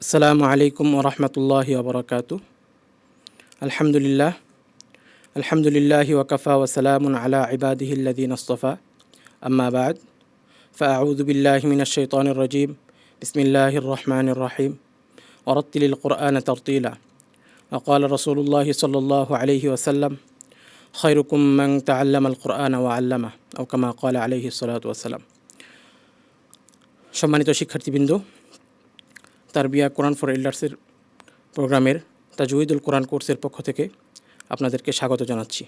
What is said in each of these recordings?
আসসালামু আলাইকুম ওরহমতুল্লাহি ওবরাকাতু। আলহামদুলিল্লাহ আলহামদুলিল্লাহি ওয়াকাফা ওয়াসালামুন আলা ইবাদিহিল্লাযীনা ইসতাফা, আম্মা বা'দ। ফাআউযু বিল্লাহি মিনাশ শাইতানির রাজীম। বিসমিল্লাহির রহমানির রহিম। ওয়ারাত্তিলিল কুরআনা তারতিলা। وقال رسول الله صلى الله عليه وسلم خيركم من تعلم القرآن وعلمه أو كما قال عليه الصلاة والسلام। সম্মানিত শিক্ষার্থীবৃন্দ, তারবিয়া কোরআন ফর এল্ডার্সের প্রোগ্রামের তাজউইদুল কোরআন কোর্সের পক্ষ থেকে আপনাদেরকে স্বাগত জানাচ্ছি।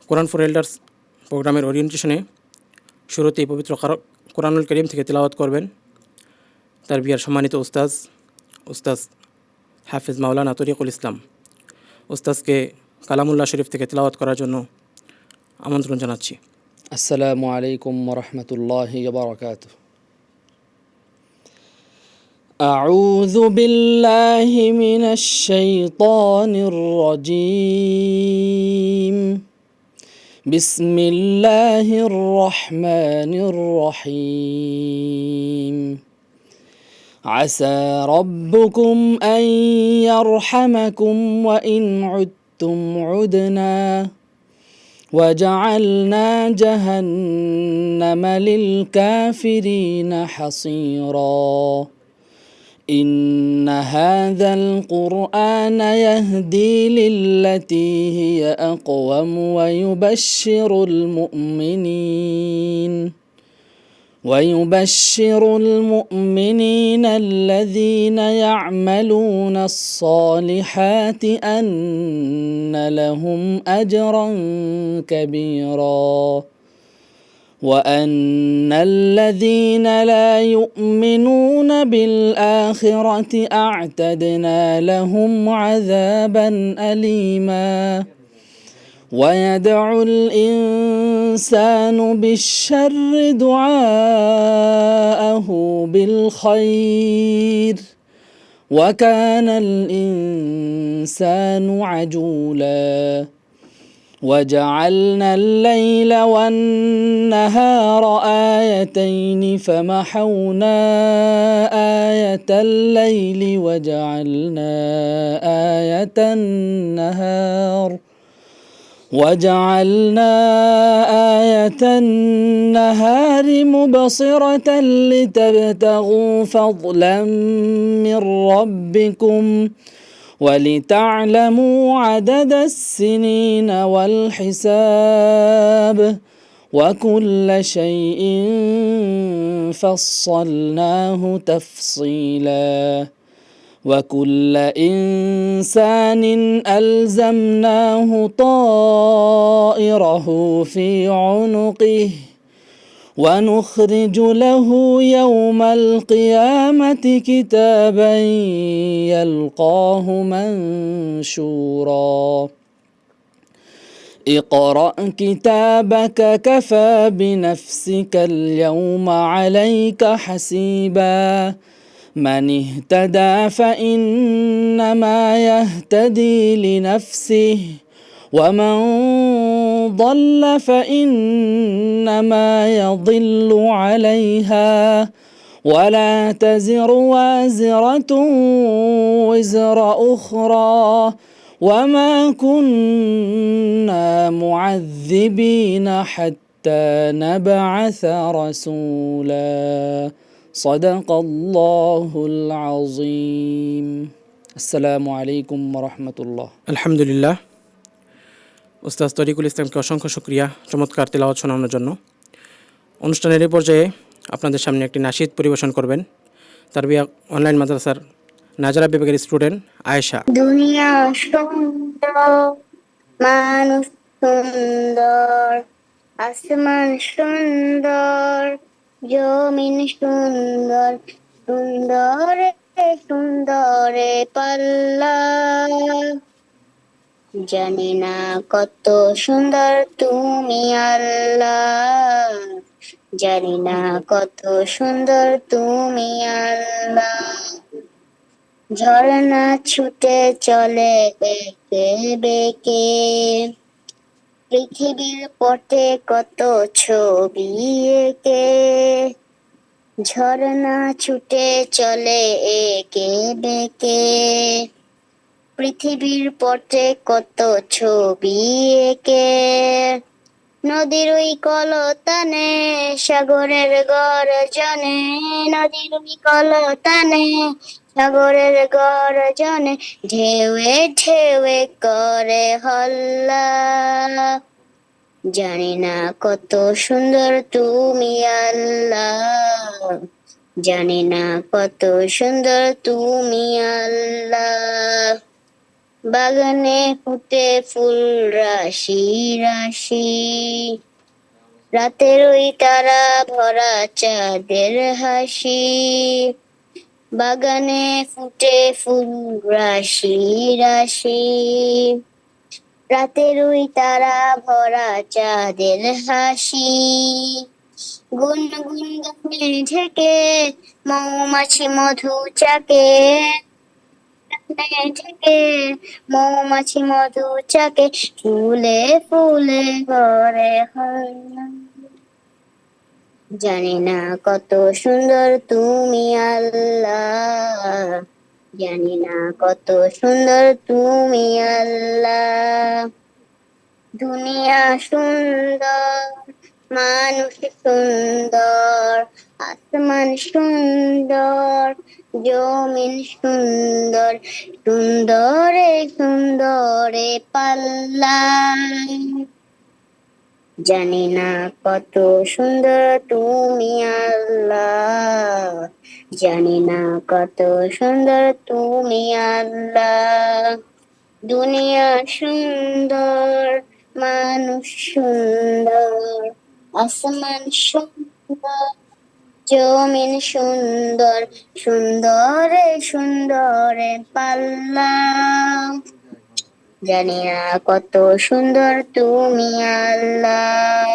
কোরআন ফর এল্ডার্স প্রোগ্রামের ওরিয়েন্টেশনে শুরুতেই পবিত্র কোরআনুল কারীম থেকে তিলাওয়াত করবেন তারবিয়ার সম্মানিত উস্তাজ হাফেজ মাওলানা তরিকুল ইসলাম। উস্তাজকে কালামুল্লাহ শরীফ থেকে তিলাওয়াত করার জন্য আমন্ত্রণ জানাচ্ছি। আসসালামু আলাইকুম ওরহমতুল্লাহি ওয়াবারাকাতুহু। أعوذ بالله من الشيطان الرجيم. بسم الله الرحمن الرحيم. عسى ربكم أن يرحمكم وإن عدتم عدنا وجعلنا جهنم للكافرين حصيرا. إن هذا القرآن يهدي للتي هي أقوم ويبشر المؤمنين الذين يعملون الصالحات أن لهم أجرا كبيرا وأن الذين لا يؤمنون بالآخرة أعتدنا لهم عذابا أليما. ويدعو الإنسان بالشر دعاءه بالخير وكان الإنسان عجولا. وجعلنا الليل والنهار آيتين فمحونا آية الليل وجعلنا آية النهار مبصرة لتبتغوا فضلا من ربكم ولتعلموا عدد السنين والحساب وكل شيء فصلناه تفصيلا. وكل إنسان ألزمناه طائره في عنقه ونخرج له يوم القيامة كتابا يلقاه منشورا. اقرأ كتابك كفى بنفسك اليوم عليك حسيبا. من اهتدى فإنما يهتدي لنفسه ومن ضل فإنما يضل عليها ولا تزر وازرة وزر أخرى وما كنا معذبين حتى نبعث رسولا. صدق الله العظيم. السلام عليكم ورحمة الله. আলহামদুলিল্লাহ। উস্তাজ তরিকুল ইসলামকে অসংখ্য শুকরিয়া চমৎকার তিলাওয়াত শোনানোর জন্য। অনুষ্ঠানের এই পর্যায়ে আপনাদের সামনে একটি নাশিদ পরিবেশন করবেন তারবিয়া অনলাইন মাদ্রাসার নাজারা বিভাগের স্টুডেন্ট আয়েশা। দুনিয়া সুন্দর, মানুষ সুন্দর, আসমান সুন্দর, জমিন সুন্দর, সুন্দরে সুন্দরে পাল্লা। জানি না কত সুন্দর তুমি আল্লাহ, জানি না কত সুন্দর তুমি আল্লাহ। ঝর্ণা ছুটে চলে বেঁকে বেঁকে, পৃথিবীর পটে কত ছবি এঁকে। ঝরনা ছুটে চলে একে বেঁকে, পৃথিবীর পটে কত ছবি এঁকে, নদীর ওই কলতানে সাগরের গর্জনে, নদীর ওই কলতানে সাগরের গর্জনে, ঢেউয়ে ঢেউয়ে করে হল্লা। জানি না কত সুন্দর তুমি আল্লাহ, জানি না কত সুন্দর তুমি আল্লাহ। বাগানে ফুটে ফুল রাশি রাশি, রাতের ওই তারা ভরা চাঁদের হাসি। বাগানে ফুটে ফুল রাশি রাশি, রাতের ওই তারা ভরা চাঁদের হাসি। গুনগুন গানে ঢেকে মৌমাছি মধু চাকে, ঢেকে মৌমাছি মধু চাকে, ফুলে ফুলে ঘরে হল্লা। জানি না কত সুন্দর তুমি আল্লাহ, জানি না কত সুন্দর তুমি আল্লাহ। দুনিয়া সুন্দর, মানুষ সুন্দর, আসমান সুন্দর, জমিন সুন্দর, সুন্দরে সুন্দরে পাল্লা। জানি না কত সুন্দর তুমি আল্লাহ, জানি না কত সুন্দর তুমি আল্লাহ। দুনিয়া সুন্দর, মানুষ সুন্দর, আসমান সুন্দর, জমিন সুন্দর, সুন্দরে সুন্দরে পাল্লা। জানি না কত সুন্দর তুমি আল্লাহ।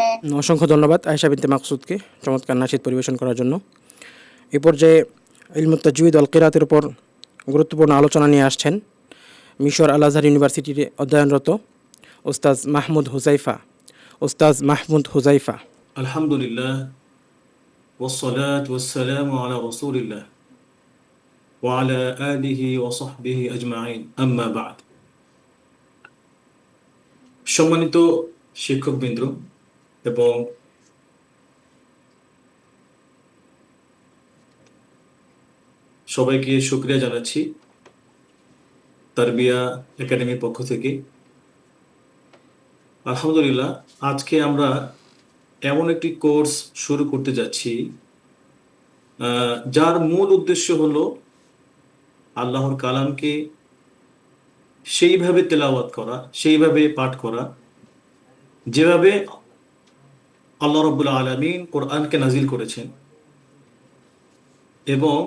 অসংখ্য ধন্যবাদ আয়েশা বিনতে মাকসুদকে চমৎকার নাশিদ পরিবেশন করার জন্য। এই পর্যায়ে ইলমুত তাজউইদ ওয়াল কিরাতের উপর গুরুত্বপূর্ণ আলোচনা নিয়ে আসছেন মিশর আল আজহার ইউনিভার্সিটিতে অধ্যয়নরত ওস্তাজ মাহমুদ হুজাইফা। ওস্তাজ মাহমুদ হুজাইফা। আলহামদুলিল্লাহ والصلاة والسلام على رسول الله وعلى آله وصحبه أجمعين أما بعد সম্মানিত শিক্ষকবৃন্দ এবং সবাইকে শুকরিয়া জানাচ্ছি তারবিয়া একাডেমির পক্ষ থেকে। আলহামদুলিল্লাহ, আজকে আমরা এমন একটি কোর্স শুরু করতে যাচ্ছি যার মূল উদ্দেশ্য হলো আল্লাহর কালামকে সেইভাবে তেলাওয়াত করা, সেইভাবে পাঠ করা যেভাবে আল্লাহ রাব্বুল আলামিন কোরআনকে নাজিল করেছেন এবং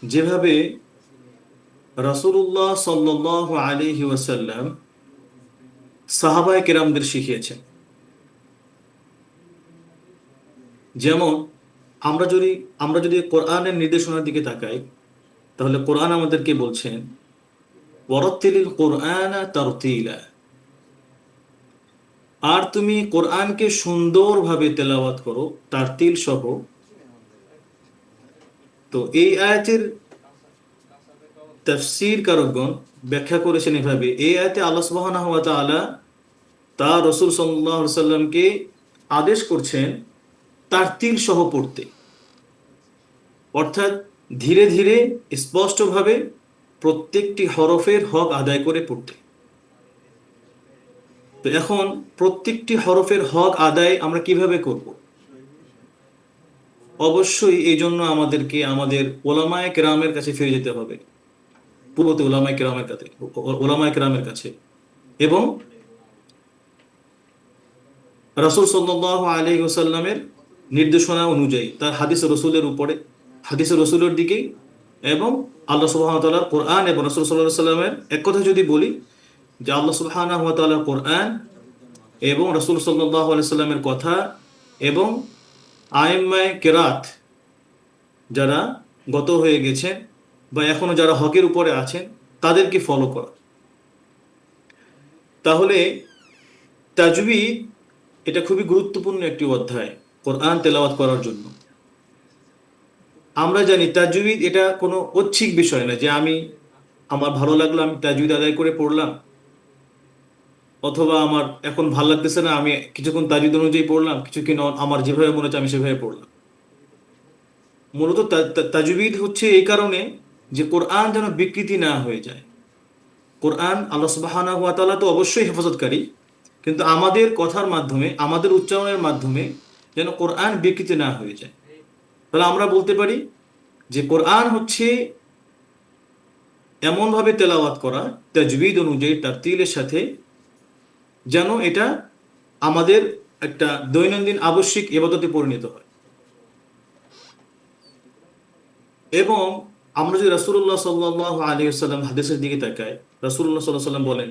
যেভাবে রাসূলুল্লাহ সাল্লাল্লাহু আলাইহি ওয়াসাল্লাম সাহাবায়ে কেরামদের শিখিয়েছেন। যেমন আমরা যদি কোরআনের নির্দেশনার দিকে তাকাই, তাহলে কোরআন আমাদেরকে বলছেন ওয়ারাত্তিলিল কোরআনা তারতিলা, আর তুমি কোরআনকে সুন্দরভাবে তেলাওয়াত করো তারতিল সহ। তো এই আয়াতের তাফসীর কারকগণ ব্যাখ্যা করেছেন এভাবে, এই আয়াতে আল্লাহ সুবহানাহু ওয়া তাআলা তার রাসূল সাল্লাল্লাহু আলাইহি সাল্লামকে আদেশ করছেন তারতিল সহ পড়তে, অর্থাৎ ধীরে ধীরে স্পষ্টভাবে প্রত্যেকটি হরফের হক আদায় করে পড়তে। তো এখন প্রত্যেকটি হরফের হক আদায় আমরা কিভাবে করব? অবশ্যই এই জন্য আমাদেরকে আমাদের ওলামায়ে কেরামের কাছে ফিরে যেতে হবে, পূর্বতে ওলামায়ে কেরামের কাছে এবং রাসূল সাল্লাল্লাহু আলাইহি ওয়াসাল্লামের নির্দেশনা অনুযায়ী তার হাদিসে রসুলের দিকেই, এবং আল্লাহ সুবহানাহু ওয়া তাআলার কোরআন এবং রাসূল সাল্লাল্লাহু আলাইহি ওয়াসাল্লামের এক কথা যদি বলি যে আল্লাহ সুবহানাহু ওয়া তাআলার কোরআন এবং রাসূল সাল্লাল্লাহু আলাইহি ওয়াসাল্লামের কথা এবং আইম্মায়ে কেরাত যারা গত হয়ে গেছেন বা এখনো যারা হকের উপরে আছেন তাদেরকে ফলো করা। তাহলে তাজউইদ এটা খুবই গুরুত্বপূর্ণ একটি অধ্যায় কোরআন তেলাওয়াত করার জন্য। আমরা জানি তাজউইদ এটা কোনো ঐচ্ছিক বিষয় না যে আমার ভালো লাগলো আমি তাজউইদ আদায় করে পড়লাম, অথবা আমার এখন ভালো লাগতেছে না আমি কিছুক্ষণ তাজউইদ অনুযায়ী পড়লাম, কিছুক্ষণ আমার যেভাবে মনে হচ্ছে আমি সেভাবে পড়লাম। মূলত তাজউইদ হচ্ছে এই কারণে যে কোরআন যেন বিকৃতি না হয়ে যায়। কোরআন আল্লাহ সুবহানাহু ওয়া তাআলা তো অবশ্যই হেফাজতকারী, কিন্তু আমাদের কথার মাধ্যমে আমাদের উচ্চারণের মাধ্যমে যেন কোরআন বিকৃতি না হয়ে যায়। তাহলে আমরা বলতে পারি যে কোরআন হচ্ছে এমনভাবে তেলাওয়াত করা তাজউইদ অনুযায়ী তারতিলের সাথে, যেন এটা আমাদের একটা দৈনন্দিন আবশ্যিক ইবাদতে পরিণত হয়। এবং আমরা যদি রাসূলুল্লাহ সাল্লাল্লাহু আলাইহি ওয়াসাল্লাম হাদিসের দিকে তাকাই, রাসূলুল্লাহ সাল্লাল্লাহু আলাইহি ওয়াসাল্লাম বলেন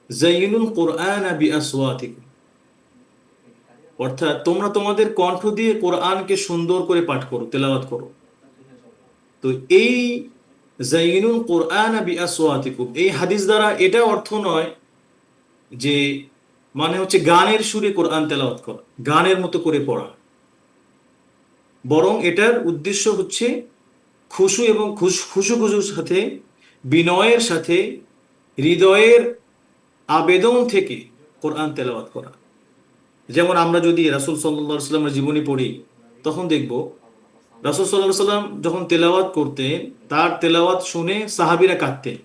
যাইনুল কুরআন বিআসওয়াতিকুম, অর্থাৎ তোমরা তোমাদের কণ্ঠ দিয়ে কোরআনকে সুন্দর করে পাঠ করো, তেলাওয়াত করো। তো এই যাইনুল কুরআন বিআসওয়াতিকুম এই হাদিস দ্বারা এটা অর্থ নয় যে মানে হচ্ছে গানের সুরে কোরআন তেলাওয়াত করা, গানের মতো করে পড়া, বরং এটার উদ্দেশ্য হচ্ছে খুশু এবং খুশুর সাথে, বিনয়ের সাথে, হৃদয়ের আবেদন থেকে কোরআন তেলাওয়াত করা। যেমন আমরা যদি রাসূল সাল্লাল্লাহু আলাইহি ওয়াসাল্লামের জীবনী পড়ি, তখন দেখব রাসূল সাল্লাল্লাহু আলাইহি ওয়াসাল্লাম যখন তেলাওয়াত করতেন, তার তেলাওয়াত শুনে সাহাবীরা কাঁদতেন,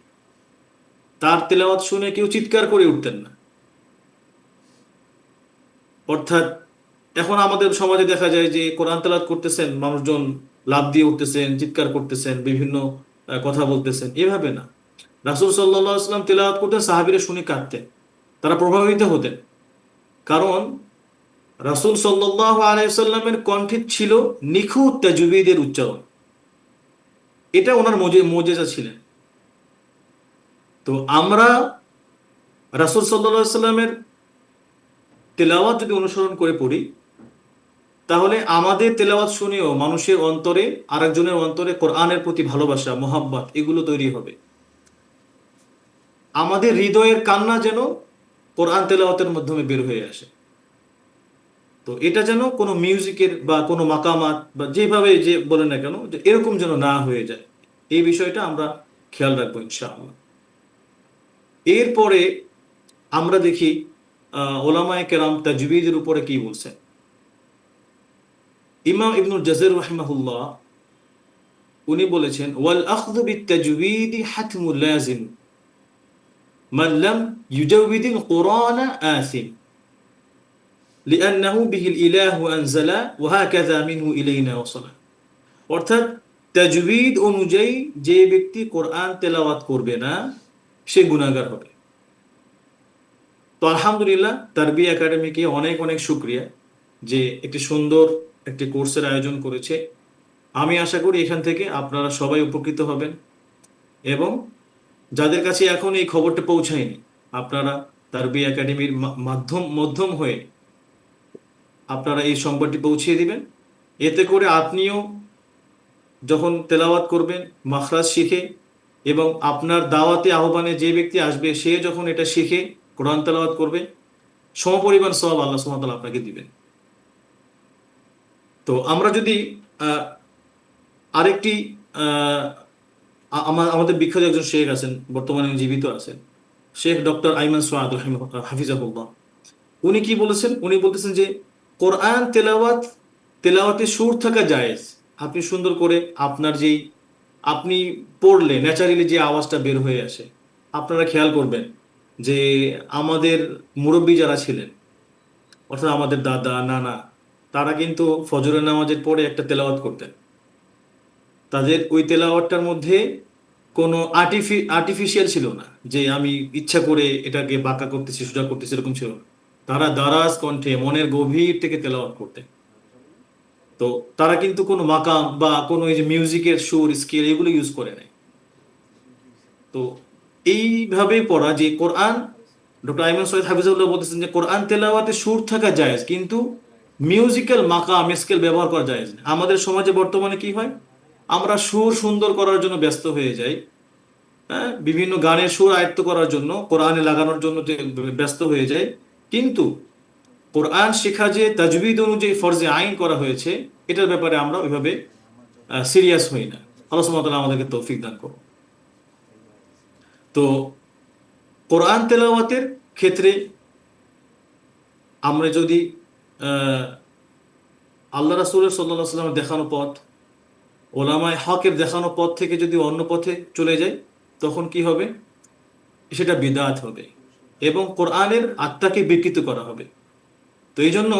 তার তেলাওয়াত শুনে কেউ চিৎকার করে উঠতেন না। অর্থাৎ এখন আমাদের সমাজে দেখা যায় যে কোরআন তেলাওয়াত করতেছেন, মানুষজন লাফ দিয়ে উঠতেছেন, চিৎকার করতেছেন, বিভিন্ন কথা বলতেছেন, এভাবে না। রাসূল সাল্লাল্লাহু আলাইহি ওয়াসাল্লাম তেলাওয়াত করতেন, সাহাবীরা শুনে কাঁদতেন, তারা প্রভাবিত হতেন। কারণ রাসূল সাল্লাল্লাহু আলাইহি ওয়াসাল্লামের কণ্ঠে ছিল নিখুঁত তাজউইদের উচ্চারণ, এটা ওনার মুজিজা ছিলেন। তো আমরা রাসূল সাল্লাল্লাহু আলাইহি ওয়াসাল্লামের তেলাওয়াত যদি অনুসরণ করে পড়ি, তাহলে আমাদের তেলাওয়াত শুনেও মানুষের অন্তরে, আরেকজনের অন্তরে কোরআনের প্রতি ভালোবাসা, মোহাব্বত এগুলো তৈরি হবে। আমাদের হৃদয়ের কান্না যেন কোরআন তেলাওয়াতের মাধ্যমে বের হয়ে আসে। তো এটা যেন কোনো মিউজিকের বা কোনো মাকামাত বা যেভাবে যে বলে না কেন, যে এরকম যেন না হয়ে যায়, এই বিষয়টা আমরা খেয়াল রাখবো ইনশাআল্লাহ। এরপরে আমরা দেখি ওলামায়ে কেরাম তাজউইদের উপরে কি বলছেন। ইমাম ইবনুল জাযর রাহিমাহুল্লাহ উনি বলেছেন, ওয়াল আখযু বিত-তাজউইদি হাতমুল লাযিম মান লাম ইউজাউবিদিল কুরআন আসিম লিআন্নাহু বিহিল ইলাহু আনজালা ওয়া হাকাযা মিনহু ইলাইনা ওয়াসালা। অর্থাৎ তাজউইদ অনুযায়ী যে ব্যক্তি কোরআন তেলাওয়াত করবে না, সে গুনাহগার হবে। তো আলহামদুলিল্লাহ, তারবিয়া একাডেমিকে অনেক অনেক শুকরিয়া যে একটি সুন্দর একটি কোর্সের আয়োজন করেছে। আমি আশা করি এখান থেকে আপনারা সবাই উপকৃত হবেন, এবং যাদের কাছে এখন এই খবরটা পৌঁছায়নি, আপনারা তারবিয়া একাডেমির মাধ্যম হয়ে আপনারা এই সংবাদটি পৌঁছিয়ে দিবেন। এতে করে আপনিও যখন তেলাওয়াত করবেন মাখরাজ শিখে, এবং আপনার দাওয়াতে আহ্বানে যে ব্যক্তি আসবে সে যখন এটা শিখে কোরআন তেলাওয়াত করবে, সমপরিমাণ সওয়াব আল্লাহ সুবহানাহু ওয়া তাআলা আপনাকে দিবেন। তো আমরা যদি আরেকটি আমাদের বিখ্যাত একজন শেখ আছেন, বর্তমানে জীবিত আছেন, শেখ ডক্টর আইমান সোয়াদ হাফিজাহুল্লাহ। উনি কি বলেছেন? উনি বলতেছেন যে কোরআন তেলাওয়াতে সুর থাকা জায়েজ। আপনি সুন্দর করে আপনার যেই আপনি পড়লে ন্যাচারালি যে আওয়াজটা বের হয়ে আসে, আপনারা খেয়াল করবেন যে আমাদের মুরব্বী যারা ছিলেন, অর্থাৎ আমাদের দাদা নানা, তারা কিন্তু ফজরের নামাজের পরে একটা তেলাওয়াত করতেন। তাদের ওই তেলাওয়াতটার মধ্যে কোনো আর্টিফিশিয়াল ছিল না, যে আমি ইচ্ছা করে এটাকে বাঁকা করতেছি, সোজা করতেছি, এরকম ছিল না। তারা দারাজ কণ্ঠে মনের গভীর থেকে তেলাওয়াত করতেন। তো তারা কিন্তু কোনো মাকাম বা কোনো এই যে মিউজিকের সুর, স্কেল এগুলো ইউজ করে নাই। তো এইভাবে পড়া যে কোরআন, ডক্টর আইমান সৈয়দ হাফিজাহুল্লাহ বলতেছেন যে কোরআন তেলাওয়াতে সুর থাকা জায়েজ, কিন্তু মিউজিক্যাল মাকাম স্কেল ব্যবহার করা জায়েজ না। আমাদের সমাজে বর্তমানে কি হয়, আমরা সুর সুন্দর করার জন্য ব্যস্ত হয়ে যাই, হ্যাঁ, বিভিন্ন গানের সুর আয়ত্ত করার জন্য, কোরআনে লাগানোর জন্য যে ব্যস্ত হয়ে যায়, কিন্তু কোরআন শেখা যে তাজবিদ অনুযায়ী ফরজে আইন করা হয়েছে, এটার ব্যাপারে আমরা ওইভাবে সিরিয়াস হই না। আল্লাহ সুবহানাহু ওয়া তাআলা আমাদেরকে তৌফিক দান করুন। তো কোরআন তেলাওয়াতের ক্ষেত্রে আমরা যদি আল্লাহ রাসূলের সাল্লাল্লাহু আলাইহি ওয়াসাল্লামের দেখানো পথ, ওলামায়ে হকের দেখানো পথ থেকে যদি অন্য পথে চলে যায়, তখন কি হবে? সেটা বিদআত হবে এবং কোরআনের আত্মাকে বিকৃত করা হবে। তো এই জন্য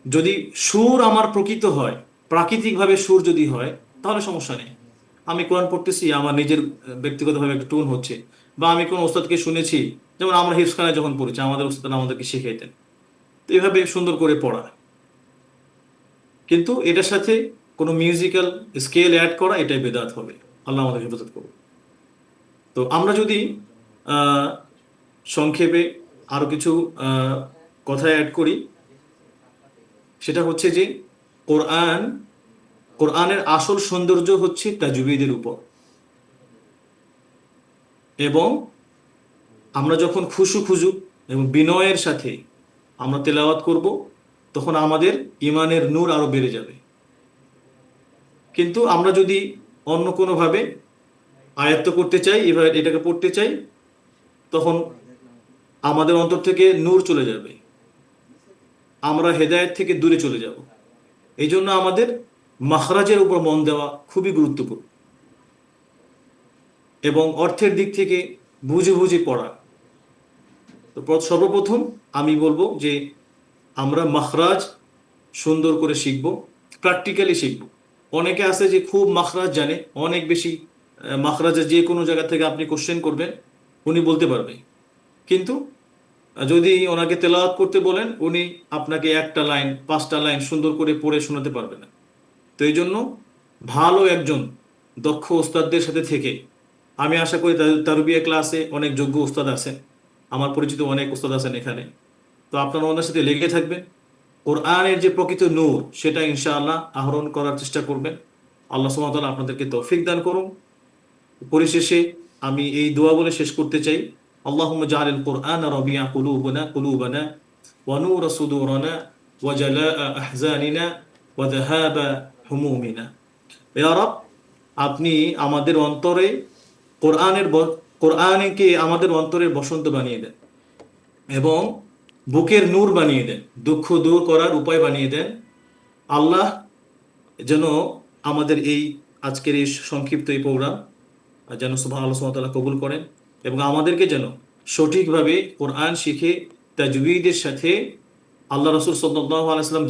যদি সুর আমার প্রকৃত হয়, প্রাকৃতিকভাবে সুর যদি হয়, তাহলে সমস্যা নেই। আমি কোরআন পড়তেছি, আমার নিজের ব্যক্তিগতভাবে একটা টোন হচ্ছে, বা আমি কোনো ওস্তাদকে শুনেছি, যেমন আমরা হিফজখানায় যখন পড়েছি, আমাদের ওস্তাদ আমাদেরকে শিখাইতেন, তো এইভাবে সুন্দর করে পড়া। কিন্তু এটার সাথে কোনো মিউজিক্যাল স্কেল অ্যাড করা, এটাই বেদাত হবে। আল্লাহ আমাদের হেফাজত করুন। তো আমরা যদি আহ, সংক্ষেপে আরো কিছু কথা অ্যাড করি, সেটা হচ্ছে যে কোরআনের আসল সৌন্দর্য হচ্ছে তাজউীদের উপর। এবং আমরা যখন খুশু এবং বিনয়ের সাথে আমরা তেলাওয়াত করব, তখন আমাদের ইমানের নূর আরো বেড়ে যাবে। কিন্তু আমরা যদি অন্য কোনোভাবে আয়ত্ত করতে চাই, এবার এটাকে পড়তে চাই, তখন আমাদের অন্তর থেকে নূর চলে যাবে, আমরা হেদায়েত থেকে দূরে চলে যাব। এই জন্য আমাদের মাখরাজের উপর মন দেওয়া খুবই গুরুত্বপূর্ণ এবং অর্থের দিক থেকে বুঝে পড়া। তো সর্বপ্রথম আমি বলবো যে আমরা মাখরাজ সুন্দর করে শিখব, প্র্যাকটিক্যালি শিখব। অনেকে আছে যে খুব মাখরাজ জানে, অনেক বেশি মাখরাজের যে কোনো জায়গা থেকে আপনি কোশ্চেন করবেন উনি বলতে পারবে, কিন্তু যদি ওনাকে তেলাওয়াত করতে বলেন, উনি আপনাকে একটা লাইন 5টা লাইন সুন্দর করে পড়ে শোনাতে পারবে না। তো এই জন্য ভালো একজন দক্ষ ওস্তাদদের সাথে থেকে, আমি আশা করি তারবিয়া ক্লাসে অনেক যোগ্য ওস্তাদ আছেন, আমার পরিচিত অনেক ওস্তাদ আছেন এখানে। তো আপনারা ওনার সাথে লেগে থাকবেন, কোরআনের যে প্রকৃত নূর সেটা ইনশাআল্লাহ আহরণ করার চেষ্টা করবেন। আল্লাহ সুবহানাহু ওয়া তাআলা আপনাদেরকে তৌফিক দান করুন। পরিশেষে আমি এই দোয়া বলে শেষ করতে চাই, আল্লাহুম্মা জাআলিল কুরআনা রাবিআ কুলুবানা ওয়া নূরা সুদুরানা ওয়া জালাআ আহজানিনা ওয়া যাহাবা হুমুমিনা। ইয়া রাব, আপনি আমাদের অন্তরে কোরআনকে আমাদের অন্তরের বসন্ত বানিয়ে দেন এবং বুকের নূর বানিয়ে দেন, দুঃখ দূর করার উপায় বানিয়ে দেন। আল্লাহ যেন আমাদের এই আজকের এই সংক্ষিপ্ত এই প্রোগ্রাম যেন আল্লাহ সুবহানাহু ওয়া তাআলা কবুল করেন এবং আমাদেরকে যেন সঠিকভাবে কোরআন শিখে তাজউীদের সাথে আল্লাহ রাসূল সাল্লাল্লাহু আলাইহি ওয়াসাল্লাম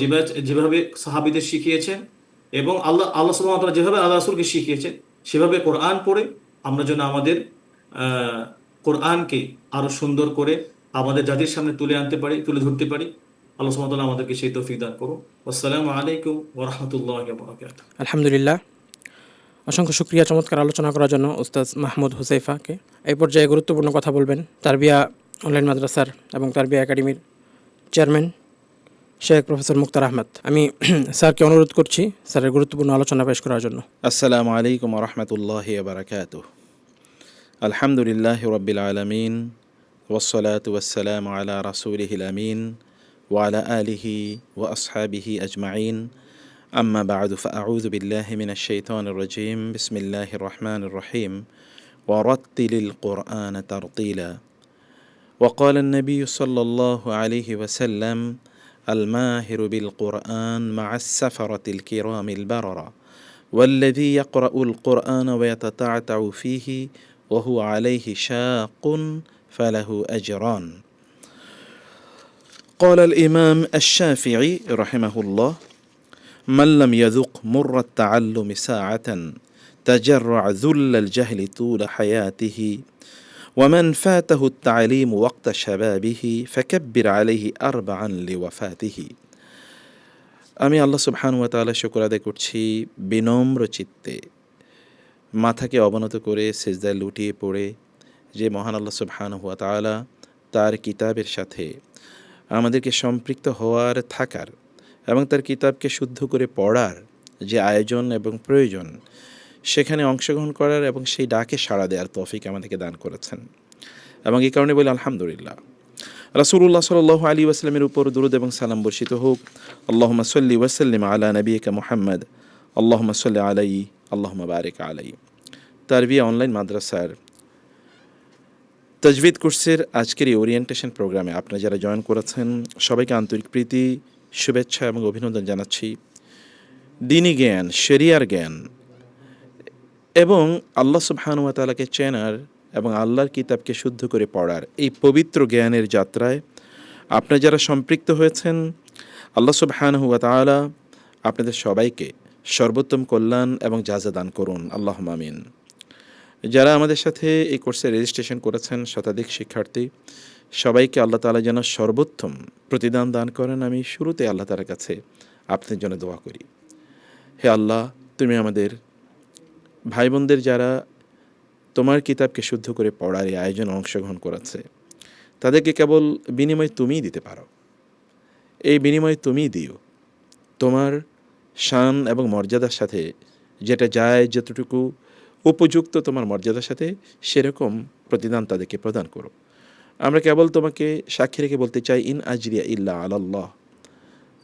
যেভাবে সাহাবীদের শিখিয়েছেন এবং আল্লাহ সুবহানাহু ওয়া তাআলা যেভাবে আল্লাহ রাসূলকে শিখিয়েছেন, সেভাবে কোরআন পড়ে আমরা যেন আমাদের কোরআনকে আরো সুন্দর করে আমাদের জাতির সামনে তুলে ধরতে পারি। আল্লাহ সুবহানাহু ওয়া তাআলা আমাদেরকে সেই তৌফিক দান করুন। আসসালামু আলাইকুম ওয়া রাহমাতুল্লাহি ওয়া বারাকাতুহু। আলহামদুলিল্লাহ, অসংখ্য শুকরিয়া চমৎকার আলোচনা করার জন্য উস্তাদ মাহমুদ হুসাইফাকে। এই পর্যায়ে গুরুত্বপূর্ণ কথা বলবেন তারবিয়া অনলাইন মাদ্রাসার এবং তারবিয়া একাডেমির চেয়ারম্যান শেখ প্রফেসর মুক্তার আহমদ। আমি স্যারকে অনুরোধ করছি স্যারের গুরুত্বপূর্ণ আলোচনা পেশ করার জন্য। আসসালামু আলাইকুম ওয়া রাহমাতুল্লাহি ওয়া বারাকাতুহু। আলহামদুলিল্লাহি রাব্বিল আলামিন ওয়াসসালাতু ওয়াসসালামু আলা রাসূলিহিল আমিন ওয়া আলা আলিহি ওয়া আসহাবিহি আজমাইন। আম্মা বা'দু ফাআউযু বিল্লাহি মিনাশ শাইতানির রাজীম। বিসমিল্লাহির রাহমানির রহিম। ওয়া রাত্তিলিল কুরআনা তারতিলা। ওয়া ক্বালা আন-নাবিয়্যু সাল্লাল্লাহু আলাইহি ওয়াসাল্লাম الماهر بالقرآن مع السفرة الكرام البررة والذي يقرأ القرآن ويتتعتع فيه وهو عليه شاق فله أجران. قال الإمام الشافعي رحمه الله: من لم يذق مر التعلم ساعة تجرع ذل الجهل طول حياته ومن فاته التعليم وقت شبابه فكبر عليه 4 لوفاته. আমি আল্লাহ সুবহানাহু ওয়া তাআলা শুকর আদায় করছি বিনম্র চিত্তে, মাথাকে অবনত করে সিজদায় লুটিয়ে পড়ে, যে মহান আল্লাহ সুবহানাহু ওয়া তাআলা তার কিতাবের সাথে আমাদেরকে সম্পৃক্ত হওয়ার, থাকার এবং তার কিতাবকে শুদ্ধ করে পড়ার যে আয়োজন এবং প্রয়োজন, সেখানে অংশগ্রহণ করার এবং সেই ডাকে সাড়া দেওয়ার তৌফিক আমাদেরকে দান করেছেন। এবং এই কারণে বলি আলহামদুলিল্লাহ। রাসূলুল্লাহ সাল্লাল্লাহু আলাইহি ওয়াসাল্লামের উপর দুরূদ এবং সালাম বর্ষিত হোক। আল্লাহুম্মা সাল্লি ওয়া সাল্লিম আলা নাবিয়িকা মুহাম্মদ আল্লাহুম্মা সাল্লি আলাইহি আল্লাহুম্মা বারিক আলাইহি। তারবিয়া অনলাইন মাদ্রাসার তাজভিদ কোর্সের আজকের এই ওরিয়েন্টেশন প্রোগ্রামে আপনারা যারা জয়েন করেছেন সবাইকে আন্তরিক প্রীতি, শুভেচ্ছা এবং অভিনন্দন জানাচ্ছি। দ্বীনি জ্ঞান, শরিয়ার জ্ঞান এবং আল্লাহ সুবহানাহু ওয়া তাআলাকে চেনার এবং আল্লাহর কিতাবকে শুদ্ধ করে পড়ার এই পবিত্র জ্ঞানের যাত্রায় আপনারা যারা সম্পৃক্ত হয়েছেন, আল্লাহ সুবহানাহু ওয়া তাআলা আপনাদের সবাইকে সর্বোত্তম কল্যাণ এবং জাযা দান করুন, আল্লাহুম্মা আমিন। যারা আমাদের সাথে এই কোর্সে রেজিস্ট্রেশন করেছেন শতাধিক শিক্ষার্থী, সবাইকে আল্লাহ তাআলা যেন সর্বোত্তম প্রতিদান দান করেন। আমি শুরুতে আল্লাহ তাআলার কাছে আপনাদের জন্য দোয়া করি। হে আল্লাহ, তুমি আমাদের ভাই বোনদের যারা তোমার কিতাবকে শুদ্ধ করে পড়ার এই আয়োজনে অংশগ্রহণ করেছে, তাদেরকে কেবল বিনিময় তুমিই দিতে পারো। এই বিনিময় তুমিই দিও, তোমার শান এবং মর্যাদার সাথে যেটা যায়, যতটুকু উপযুক্ত তোমার মর্যাদার সাথে সেরকম প্রতিদান তাদেরকে প্রদান করো। আমরা কেবল তোমাকে সাক্ষী রেখে বলতে চাই, ইন আজরিয়া ইল্লা আলাল্লাহ,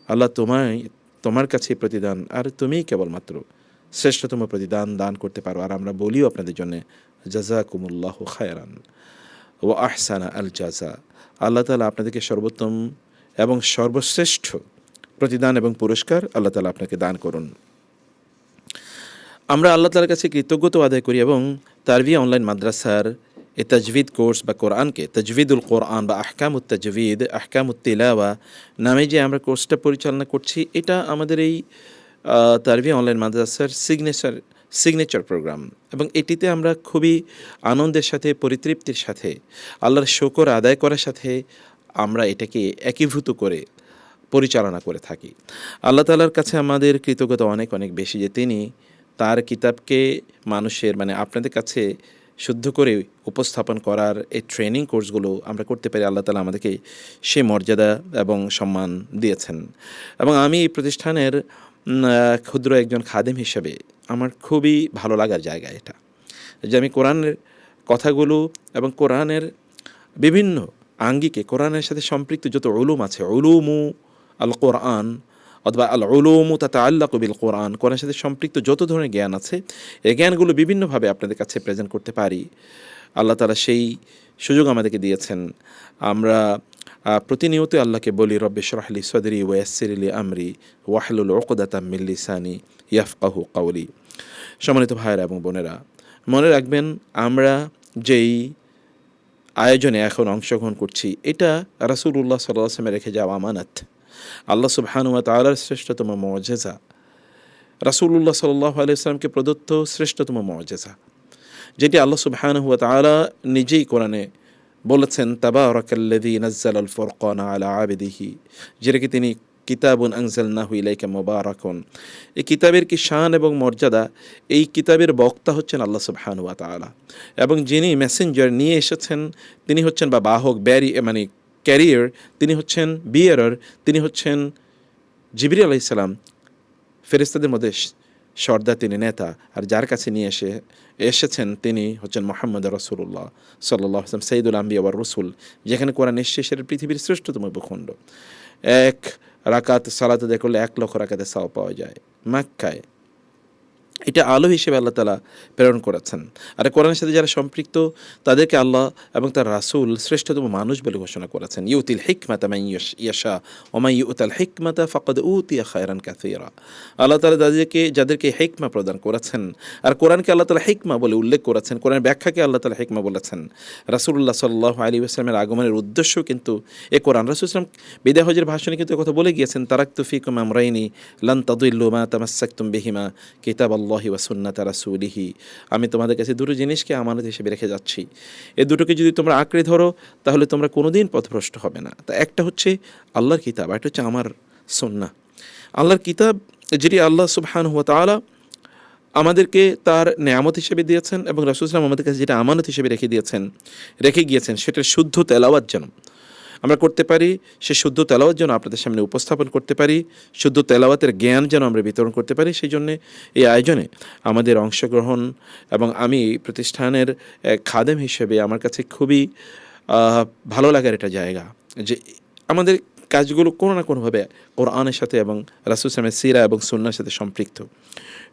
আল্লাহ তোমার কাছে প্রতিদান, আর তুমিই কেবলমাত্র শ্রেষ্ঠতম প্রতিদান দান করতে পারো। আর আমরা বলিও আপনাদের জন্য জাযাকুমুল্লাহু খায়রান ওয়া আহসানা আল জাযা। আল্লাহ তাআলা আপনাদেরকে সর্বোত্তম এবং সর্বশ্রেষ্ঠ প্রতিদান এবং পুরস্কার আল্লাহ তাআলা আপনাকে দান করুন। আমরা আল্লাহ তাআলার কাছে কৃতজ্ঞতা আদায় করি এবং তারবিয়া অনলাইন মাদ্রাসার এই তাজভিদ কোর্স বা কোরআনকে তাজভিদুল কোরআন বা আহকামুত তাজভিদ, আহকামুত তিলাওয়া নামে যে আমরা কোর্সটা পরিচালনা করছি, এটা আমাদের এই তারবিয়া অনলাইন মাদ্রাসার সিগনেচার প্রোগ্রাম এবং এটিতে আমরা খুবই আনন্দের সাথে, পরিতৃপ্তির সাথে, আল্লাহর শুকর আদায় করার সাথে আমরা এটাকে একীভূত করে পরিচালনা করে থাকি। আল্লাহ তাআলার কাছে আমাদের কৃতজ্ঞতা অনেক অনেক বেশি যে তিনি তার কিতাবকে মানুষের আপনাদের কাছে শুদ্ধ করে উপস্থাপন করার এই ট্রেনিং কোর্সগুলো আমরা করতে পারি। আল্লাহ তাআলা আমাদেরকে সে মর্যাদা এবং সম্মান দিয়েছেন। এবং আমি এই প্রতিষ্ঠানের ক্ষুদ্র একজন খাদেম হিসেবে আমার খুবই ভালো লাগার জায়গা এটা, যে আমি কোরআনের কথাগুলো এবং কোরআনের বিভিন্ন আঙ্গিকে, কোরআনের সাথে সম্পৃক্ত যত উলুম আছে, উলুমু আল কোরআন অথবা আল উলুমু তাতাআল্লাকু বিল কোরআন, কোরআনের সাথে সম্পৃক্ত যত ধরনের জ্ঞান আছে, এই জ্ঞানগুলো বিভিন্নভাবে আপনাদের কাছে প্রেজেন্ট করতে পারি। আল্লাহ তাআলা সেই সুযোগ আমাদেরকে দিয়েছেন। আমরা প্রতিনিয়ত আল্লাহকে বলি, রব্বি ইশরাহ লি সাদরি ওয়া ইয়াসসির লি আমরি ওয়াহলুল উকদাতাম মিন লিসানি ইয়াফকাহু কাওলি। সম্মানিত ভাইয়েরা এবং বোনেরা, মনে রাখবেন আমরা যেই আয়োজনে এখন অংশগ্রহণ করছি, এটা রাসূলুল্লাহ সাল্লাল্লাহু আলাইহি ওয়াসাল্লাম রেখে যাওয়া আমানত, আল্লাহ সুবহানাহু ওয়া তাআলার শ্রেষ্ঠতম মুআজিজা, রাসূলুল্লাহ সাল্লাল্লাহু আলাইহি ওয়াসাল্লামকে প্রদত্ত শ্রেষ্ঠতম মুআজিজা, যেটি আল্লাহ সুবহানাহু ওয়া তাআলা নিজেই কোরআনে বলেছেন, তাবারাকাল্লাযী নাজ্জালাল ফুরকানা আলা আবদিহি, যেটাকে তিনি কিতাবুন আনজালনাহু ইলাইকা মুবারাকুন। এই কিতাবের কি শান এবং মর্যাদা! এই কিতাবের বক্তা হচ্ছেন আল্লাহ সুবহানাহু ওয়া তাআলা, এবং যিনি মেসেঞ্জার নিয়ে এসেছেন তিনি হচ্ছেন, বা বাহক, ক্যারিয়ার, তিনি হচ্ছেন বিয়ারার, তিনি হচ্ছেন জিবরিল আলাইহিস সালাম, ফেরেশতাদের মধ্যে সর্দার, তিনি নেতা। আর যার কাছে নিয়ে এসেছেন তিনি হচ্ছেন মুহাম্মদ রাসূলুল্লাহ সাল্লাল্লাহু আলাইহি ওয়াসাল্লাম, সাইয়্যিদুল আম্বিয়া ওয়ার রাসূল, যেখানে কোরআন এসেছে সেটা পৃথিবীর শ্রেষ্ঠতম ভূখণ্ড। এক রাকাত সালাত আদায় করলে 1,00,000 রাকাতের সওয়াব পাওয়া যায় মক্কায়। এটা আলো হিসেবে আল্লাহ তাআলা প্রেরণ করেছেন। আর কোরআনের সাথে যারা সম্পৃক্ত তাদেরকে আল্লাহ এবং তার রাসূল শ্রেষ্ঠতম মানুষ বলে ঘোষণা করেছেন। ইউতিল হিকমাতা মান ইয়াশা ওয়া মান ইউতাল হিকমাতা ফাকাদ উতিয়া খায়রান কাসীরা। আল্লাহ তাআলা যাদেরকে হিকমা প্রদান করেছেন, আর কোরআনকে আল্লাহ তাআলা হিকমা বলে উল্লেখ করেছেন, কোরআনের ব্যাখ্যাকে আল্লাহ তাআলা হিকমা বলেছেন। রাসূলুল্লাহ সাল্লাল্লাহু আলাইহি ওয়াসাল্লামের আগমনের উদ্দেশ্য কিন্তু এই কোরআন। রাসূল সাল্লাল্লাহু আলাইহি ওয়াসাল্লাম বিদায় হজের ভাষণে কিন্তু কথা বলে গিয়েছেন, তারাকতু ফীকুম আমরাইনি লান তাদিল্লু মা তামাসসাকতুম বিহিমা কিতাবাল্লাহি ওয়া সুন্নাতা রাসূলিহি। আমি তোমাদের কাছে দুটো জিনিসকে আমানত হিসেবে রেখে যাচ্ছি, এই দুটোকে যদি তোমরা আঁকড়ে ধরো তাহলে তোমরা কোনোদিন পথভ্রষ্ট হবে না। তা একটা হচ্ছে আল্লাহর কিতাব, একটা হচ্ছে আমার সুন্নাহ। আল্লাহর কিতাব যেটি আল্লাহ সুবহানাহু ওয়া তাআলা আমাদেরকে তার নেয়ামত হিসেবে দিয়েছেন, এবং রাসূল সাল্লাল্লাহু আলাইহি ওয়াসাল্লাম আমাদের কাছে যেটা আমানত হিসেবে রেখে গিয়েছেন, সেটার শুদ্ধ তেলাওয়াত যেন আমরা করতে পারি, সে শুদ্ধ তেলাওয়াত যেন আপনাদের সামনে উপস্থাপন করতে পারি, শুদ্ধ তেলাওয়াতের জ্ঞান যেন আমরা বিতরণ করতে পারি। সেই জন্যে এই আয়োজনে আমাদের অংশগ্রহণ, এবং আমি প্রতিষ্ঠানের খাদেম হিসেবে আমার কাছে খুবই ভালো লাগার একটা জায়গা, যে আমাদের কাজগুলো কোনো না কোনোভাবে কোরআনের সাথে এবং রাসূল সাল্লাল্লাহু আলাইহি ওয়াসাল্লামের সিরা এবং সুন্নাহর সাথে সম্পৃক্ত।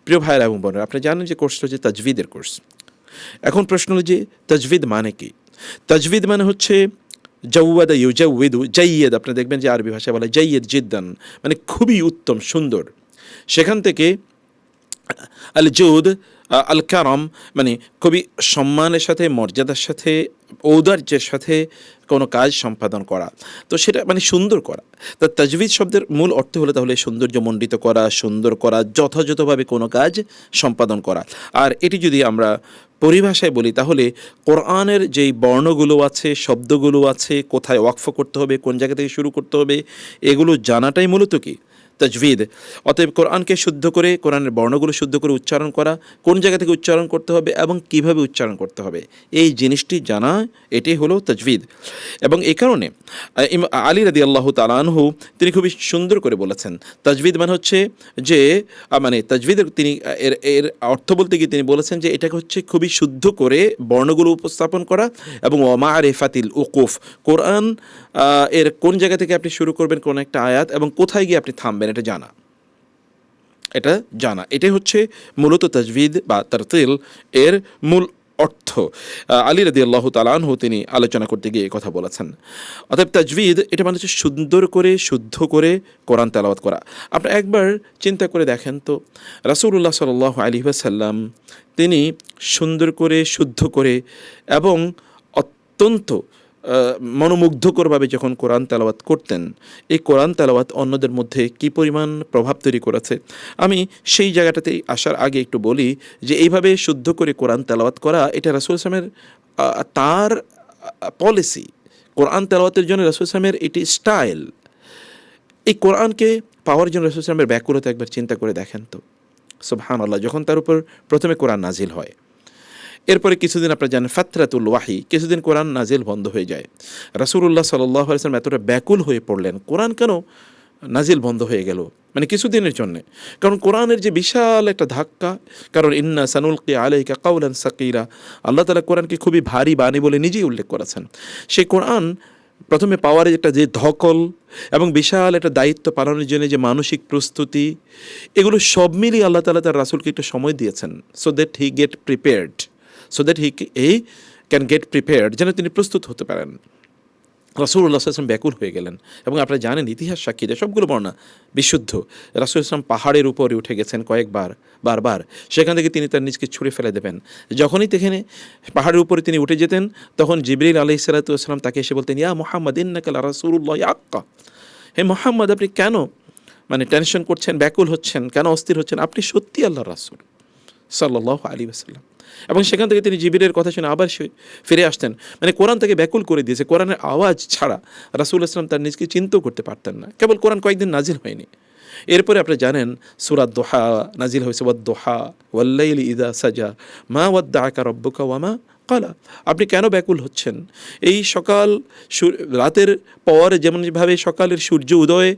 প্রিয় ভাইয়েরা এবং বোনেরা, আপনি জানেন যে কোর্সটা হচ্ছে তাজভিদের কোর্স। এখন প্রশ্ন হলো যে তাজভিদ মানে কি? তাজভিদ মানে হচ্ছে জাওয়াদা ইউজাউইদু জাইয়্যিদ, আপনি দেখবেন যে আরবি ভাষায় বলে জাইয়্যিদ জিদ্দান, মানে খুবই উত্তম, সুন্দর। সেখান থেকে আল জুদ আল কারাম, মানে খুবই সম্মানের সাথে, মর্যাদার সাথে, ঔদার্যের সাথে কোনো কাজ সম্পাদন করা, তো সেটা মানে সুন্দর করা। তা তাজভিদ শব্দের মূল অর্থ হলো তাহলে সৌন্দর্যমণ্ডিত করা, সুন্দর করা, যথাযথভাবে কোনো কাজ সম্পাদন করা। আর এটি যদি আমরা পরিভাষায় বলি তাহলে কোরআনের যেই বর্ণগুলো আছে, শব্দগুলো আছে, কোথায় ওয়াকফ করতে হবে, কোন জায়গা থেকে শুরু করতে হবে, এগুলো জানাটাই মূলত কি তাজভিদ। অতএব কোরআনকে শুদ্ধ করে, কোরআনের বর্ণগুলো শুদ্ধ করে উচ্চারণ করা, কোন জায়গা থেকে উচ্চারণ করতে হবে এবং কিভাবে উচ্চারণ করতে হবে, এই জিনিসটি জানা, এটি হলো তাজভিদ। এবং এই কারণে আলী রাদিয়াল্লাহু তাআলা আনহু তিনি খুবই সুন্দর করে বলেছেন, তাজভিদ মানে হচ্ছে যে মানে তাজভিদের তিনি এর অর্থ বলতে গিয়ে তিনি বলেছেন যে এটাকে হচ্ছে খুবই শুদ্ধ করে বর্ণগুলো উপস্থাপন করা এবং মারিফাতিল উকুফ, কোরআন এর কোন জায়গা থেকে আপনি শুরু করবেন কোন একটা আয়াত এবং কোথায় গিয়ে আপনি থামবেন এটা জানা, এটাই হচ্ছে মূলত তাজভিদ বা তারতিল এর মূল অর্থ। আলী রাদিয়াল্লাহু তাআলা আনহু তিনি আলোচনা করতে গিয়ে এই কথা বলেছেন। অতএব তাজভিদ এটা মানে হচ্ছে সুন্দর করে, শুদ্ধ করে কোরআন তেলাওয়াত করা। আপনি একবার চিন্তা করে দেখেন তো, রাসূলুল্লাহ সাল্লাল্লাহু আলাইহি ওয়াসাল্লাম তিনি সুন্দর করে, শুদ্ধ করে এবং অত্যন্ত মনোমুগ্ধকরভাবে যখন কোরআন তেলাওয়াত করতেন, এই কোরআন তেলাওয়াত অন্যদের মধ্যে কী পরিমাণ প্রভাব তৈরি করেছে। আমি সেই জায়গাটাতে আসার আগে একটু বলি যে এইভাবে শুদ্ধ করে কোরআন তেলাওয়াত করা এটা রাসূল সাল্লাল্লাহু আলাইহি ওয়াসাল্লামের তার পলিসি। কোরআন তেলাওয়াতের জন্য রাসূল সাল্লাল্লাহু আলাইহি ওয়াসাল্লামের এটি স্টাইল। এই কোরআনকে পাওয়ার জন্য রাসূল সাল্লাল্লাহু আলাইহি ওয়াসাল্লামের ব্যাকুলতা একবার চিন্তা করে দেখেন তো। সুবহানাল্লাহ, যখন তার উপর প্রথমে কোরআন নাজিল হয়, এরপরে কিছুদিন আপনারা জানেন ফাতরাতুল ওয়াহি, কিছুদিন কোরআন নাজিল বন্ধ হয়ে যায়। রাসূলুল্লাহ সাল্লাল্লাহু আলাইহি ওয়াসাল্লাম এতটা ব্যাকুল হয়ে পড়লেন, কোরআন কেন নাজিল বন্ধ হয়ে গেল, মানে কিছুদিনের জন্যে। কারণ কোরআনের যে বিশাল একটা ধাক্কা, কারণ ইন্না সানুলকি আলাইকা কাওলান সাকিলা, আল্লাহ তাআলা কোরআনকে খুবই ভারী বাণী বলে নিজেই উল্লেখ করেছেন। সেই কোরআন প্রথমে পাওয়ারের একটা যে ধকল এবং বিশাল একটা দায়িত্ব পালনের জন্য যে মানসিক প্রস্তুতি, এগুলো সব মিলিয়ে আল্লাহ তাআলা তার রাসূলকে একটু সময় দিয়েছেন, so that he get prepared, so that he can get prepared, যেন তিনি প্রস্তুত হতে পারেন। রাসূলুল্লাহ সাল্লাল্লাহু আলাইহি ওয়াসাল্লাম ব্যাকুল হয়ে গেলেন। এবং আপনারা জানেন, ইতিহাস সাক্ষী দেয়, সবগুলো বর্ণনা বিশুদ্ধ। রাসূল ইসলাম পাহাড়ের উপরে উঠে গেছেন বারবার, সেখান থেকে তিনি তার নিজকে ছুঁড়ে ফেলে দেবেন। যখনই সেখানে পাহাড়ের উপরে তিনি উঠে যেতেন, তখন জিবরিল আলাইহিস সালাতু ওয়াস সালাম তাকে এসে বলতেন, ইয়া মুহাম্মদ ইন্নাকা লা রাসূলুল্লাহ আক্কা, হে মুহাম্মদ আপনি কেন মানে টেনশন করছেন, ব্যাকুল হচ্ছেন, কেন অস্থির হচ্ছেন, আপনি সত্যি আল্লাহর রাসূল সাল্লাল্লাহু আলাইহি ওয়াসাল্লাম। এবং সেখান থেকে তিনি জিবরিলের কথা শুনে আবার ফিরে আসতেন। মানে কোরআন তাকে ব্যাকুল করে দিয়েছে। কোরআনের আওয়াজ ছাড়া রাসূল ইসলাম তার নিজকে চিন্তাও করতে পারতেন না। কেবল কোরআন কয়েকদিন নাজিল হয়নি। এরপরে আপনারা জানেন সূরা দোহা নাজিল হয়েছে, ওয়াদ-দোহা ওয়াল-লাইলি ইযা সাজা মা ওয়াদ্দাআকা রাব্বুকা ওয়া মা ক্বালা। আপনি কেন ব্যাকুল হচ্ছেন? এই সকাল রাতের পর যেমনভাবে সকালের সূর্য উদয়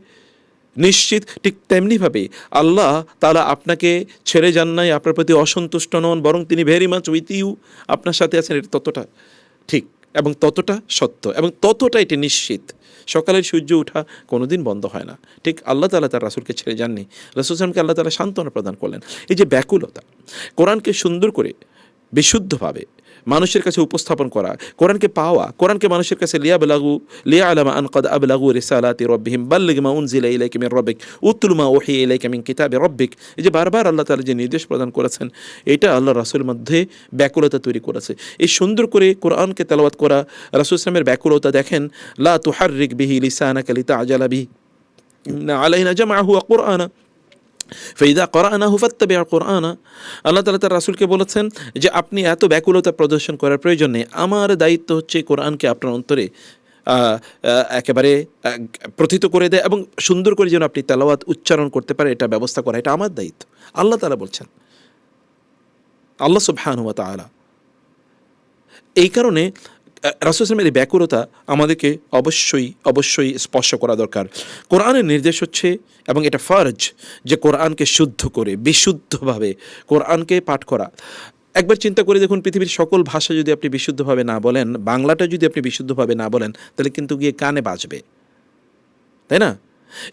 নিশ্চিত, ঠিক তেমনিভাবে আল্লাহ তাআলা আপনাকে ছেড়ে যান নাই, আপনার প্রতি অসন্তুষ্ট নন, বরং তিনি ভেরি মাচ উইথ ইউ, আপনার সাথে আছেন। এটা ততটা ঠিক এবং ততটা সত্য এবং ততটা এটি নিশ্চিত। সকালের সূর্য ওঠা কোনোদিন বন্ধ হয় না। ঠিক আল্লাহ তাআলা তার রাসূলকে ছেড়ে যাননি। রাসূল সাল্লাল্লাহু আল্লাহ তাআলা সান্ত্বনা প্রদান করলেন। এই যে ব্যাকুলতা, কোরআনকে সুন্দর করে বিশুদ্ধভাবে মানুষের কাছে উপস্থাপন করা, কোরআনকে পাওয়া, কোরআনকে মানুষের কাছে লিয়ালামা আন কাদ আবলাগু রিসালাতি রাব্বিহিম বাল্লিগ মা উনজিলা ইলাইকা মির রাব্বিক উতলু মা উহিয়া ইলাইকা মিন কিতাবি রাব্বিক। এই যে বারবার আল্লাহ তাআলা যে নির্দেশ প্রদান করেছেন, এটা আল্লাহর রাসূলের মধ্যে ব্যাকুলতা তৈরি করেছে। এই সুন্দর করে কোরআনকে তেলাওয়াত করা, রাসূল সাল্লাল্লাহু আলাইহি ব্যাকুলতা দেখেন, লা তুহাররিক বিহি লিসানাকা লিতাআজালা বিহি ইন্না আলাইনা জামআহু ওয়া কুরআনা ফাইদা করানাহু ফাত্তাবিআ কুরআনা। আল্লাহ তাআলা তার রাসূলকে বলেছেন যে আপনি এত ব্যাকুলতা প্রদর্শন করার প্রয়োজন নেই, আমার দায়িত্ব হচ্ছে কোরআনকে আপনার অন্তরে একেবারে প্রথিত করে দেয় এবং সুন্দর করে যেন আপনি তেলাওয়াত উচ্চারণ করতে পারেন, এটা ব্যবস্থা করা, এটা আমার দায়িত্ব। আল্লাহ তাআলা বলছেন, আল্লাহ সুবহানাহু ওয়া তাআলা। এই কারণে রাসূল সাল্লাল্লাহু আলাইহি ব্যাকুলতা আমাদেরকে অবশ্যই স্পর্শ করা দরকার। কোরআনের নির্দেশ হচ্ছে, এবং এটা ফরজ, যে কোরআনকে শুদ্ধ করে বিশুদ্ধভাবে কোরআনকে পাঠ করা। একবার চিন্তা করে দেখুন, পৃথিবীর সকল ভাষা যদি আপনি বিশুদ্ধভাবে না বলেন, বাংলাটা যদি আপনি বিশুদ্ধভাবে না বলেন, তাহলে কিন্তু গিয়ে কানে বাজবে। তাই না?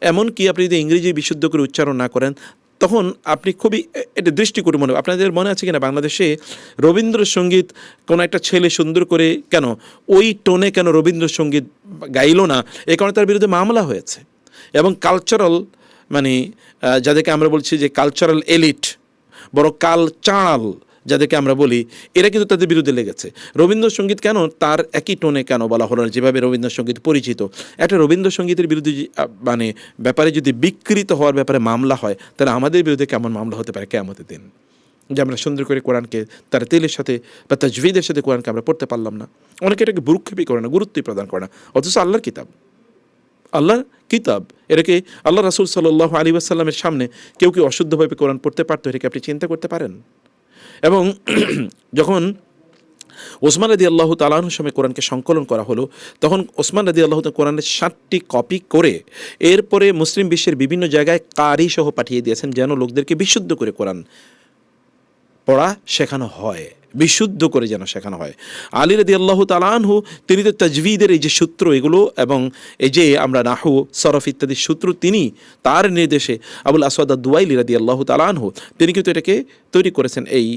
এমনকি আপনি যদি ইংরেজি বিশুদ্ধ করে উচ্চারণ না করেন তখন আপনি খুবই এটা দৃষ্টিকটু মনে, আপনাদের মনে আছে কিনা বাংলাদেশে রবীন্দ্রসঙ্গীত কোনো একটা ছেলে সুন্দর করে কেন ওই টোনে কেন রবীন্দ্রসঙ্গীত গাইলো না, এ কারণে তার বিরুদ্ধে মামলা হয়েছে। এবং কালচারাল মানে যাদেরকে আমরা বলছি যে কালচারাল এলিট, বড় কালচারাল যাদেরকে আমরা বলি, এরা কিন্তু তাদের বিরুদ্ধে লেগেছে। রবীন্দ্রসঙ্গীত কেন তার একই টোনে কেন বলা হলো না, যেভাবে রবীন্দ্রসঙ্গীত পরিচিত। একটা রবীন্দ্রসঙ্গীতের বিরুদ্ধে মানে ব্যাপারে যদি বিকৃত হওয়ার ব্যাপারে মামলা হয়, তাহলে আমাদের বিরুদ্ধে কেমন মামলা হতে পারে কিয়ামতের দিন, যে আমরা সুন্দর করে কোরআনকে তার তেলের সাথে বা তাজভিদের সাথে কোরআনকে আমরা পড়তে পারলাম না। অনেকে এটাকে ভ্রুক্ষেপই করে না, গুরুত্বই প্রদান করে না, অথচ আল্লাহর কিতাব, আল্লাহর কিতাব, এটাকে আল্লাহ রাসূল সাল্লাল্লাহু আলাইহি ওয়াসাল্লামের সামনে কেউ কি অশুদ্ধভাবে কোরআন পড়তে পারতো, এটাকে আপনি চিন্তা করতে পারেন? এবং যখন ওসমান রাদিয়াল্লাহু তাআলা আনহুর সময় কোরআনকে সংকলন করা হলো, তখন ওসমান রাদিয়াল্লাহু তাআলা কোরআনের 60টি কপি করে এরপরে মুসলিম বিশ্বের বিভিন্ন জায়গায় কারি সহ পাঠিয়ে দিয়েছেন, যেন লোকদেরকে বিশুদ্ধ করে কোরআন পড়া শেখানো হয়, বিশুদ্ধ করে যেন শেখানো হয়। আলী রাদিয়াল্লাহু তাআলা আনহু তিনি তো তাজভিদের এই যে সূত্র এগুলো এবং এই যে আমরা নাহু সরফ ইত্যাদি সূত্র, তিনি তার নির্দেশে আবুল আসওয়াদ আদ-দুয়াইলি রাদিয়াল্লাহু তাআলা আনহু তিনি কিন্তু এটাকে তৈরি করেছেন। এই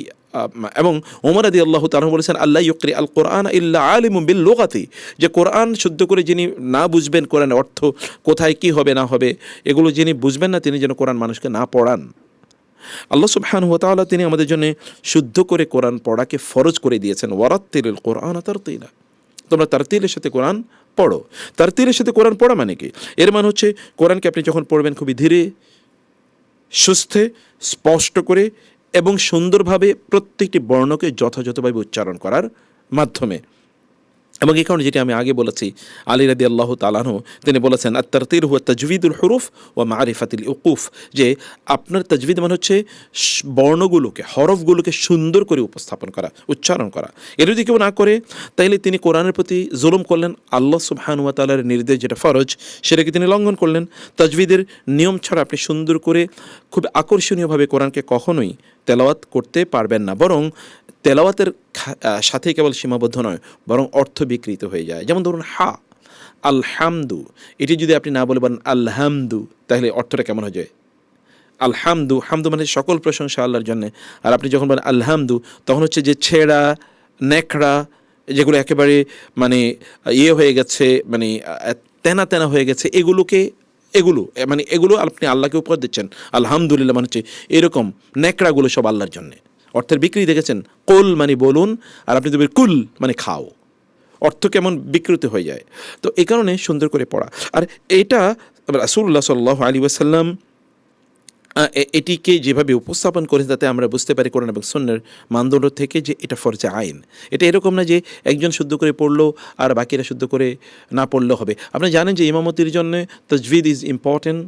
এবং ওমর রাদিয়াল্লাহু তাআলা বলেছেন আল্লা ইউকরি আল কোরআন ইল্লা আলিমুম বিল লুগাতি, যে কোরআন শুদ্ধ করে যিনি না বুঝবেন, কোরআনের অর্থ কোথায় কি হবে না হবে এগুলো যিনি বুঝবেন না, তিনি যেন কোরআন মানুষকে না পড়ান। আল্লাহ সুবহানাহু ওয়া তাআলা তিনি আমাদের জন্য শুদ্ধ করে কোরআন পড়াকে ফরজ করে দিয়েছেন। ওয়ারাত্তিলিল কোরআন তারতিলা, তোমরা তারতিলের সাথে কোরআন পড়ো। তারতিলের সাথে কোরআন পড়া মানে কি? এর মানে হচ্ছে কোরআনকে আপনি যখন পড়বেন খুবই ধীরে সুস্থে স্পষ্ট করে এবং সুন্দরভাবে প্রত্যেকটি বর্ণকে যথাযথভাবে উচ্চারণ করার মাধ্যমে। এবং এই কারণে যেটি আমি আগে বলেছি, আলী রাদিয়াল্লাহু তাআলা আনহু তিনি বলেছেন আত-তারতিল হুয়া তাজভিদুল হুরুফ ওয়া মারিফাতুল উকুফ, যে আপনার তাজভিদ মানে হচ্ছে বর্ণগুলোকে, হরফগুলোকে সুন্দর করে উপস্থাপন করা, উচ্চারণ করা। এর যদি কেউ না করে তাইলে তিনি কোরআনের প্রতি জুলুম করলেন। আল্লাহ সুবহানাহু ওয়া তাআলার নির্দেশ যেটা ফরজ সেটাকে তিনি লঙ্ঘন করলেন। তাজভিদের নিয়ম ছাড়া আপনি সুন্দর করে খুব আকর্ষণীয়ভাবে কোরআনকে কখনোই তেলাওয়াত করতে পারবেন না, বরং তেলাওয়াতের সাথে কেবল সীমাবদ্ধ নয়, বরং অর্থ বিকৃত হয়ে যায়। যেমন ধরুন হা আলহামদু, এটি যদি আপনি না বলে বলেন আলহামদু, তাহলে অর্থটা কেমন হয়ে যায়? আলহামদু, হামদু মানে সকল প্রশংসা আল্লাহর জন্যে, আর আপনি যখন বলেন আলহামদু তখন হচ্ছে যে ছেঁড়া নেকড়া যেগুলো একেবারে মানে ইয়ে হয়ে গেছে, মানে তেনা তেনা হয়ে গেছে, এগুলো আপনি আল্লাহকে উপহার দিচ্ছেন। আলহামদুলিল্লাহ মানে হচ্ছে এরকম নেকড়াগুলো সব আল্লাহর জন্যে। অর্থের বিকৃতি দেখেছেন? কুল মানে বলুন, আর আপনি দেবেন কুল মানে খাও, অর্থ কেমন বিকৃত হয়ে যায়। তো এই কারণে সুন্দর করে পড়া। আর এটা রাসূলুল্লাহ সাল্লাল্লাহু আলাইহি ওয়াসাল্লাম এটিকে যেভাবে উপস্থাপন করে তাতে আমরা বুঝতে পারি কোরআন এবং সুন্নাহর মানদণ্ড থেকে যে এটা ফরজে আইন। এটা এরকম না যে একজন শুদ্ধ করে পড়লো আর বাকিরা শুদ্ধ করে না পড়লেও হবে। আপনি জানেন যে ইমামতির জন্য তাজভিদ ইজ ইম্পর্টেন্ট।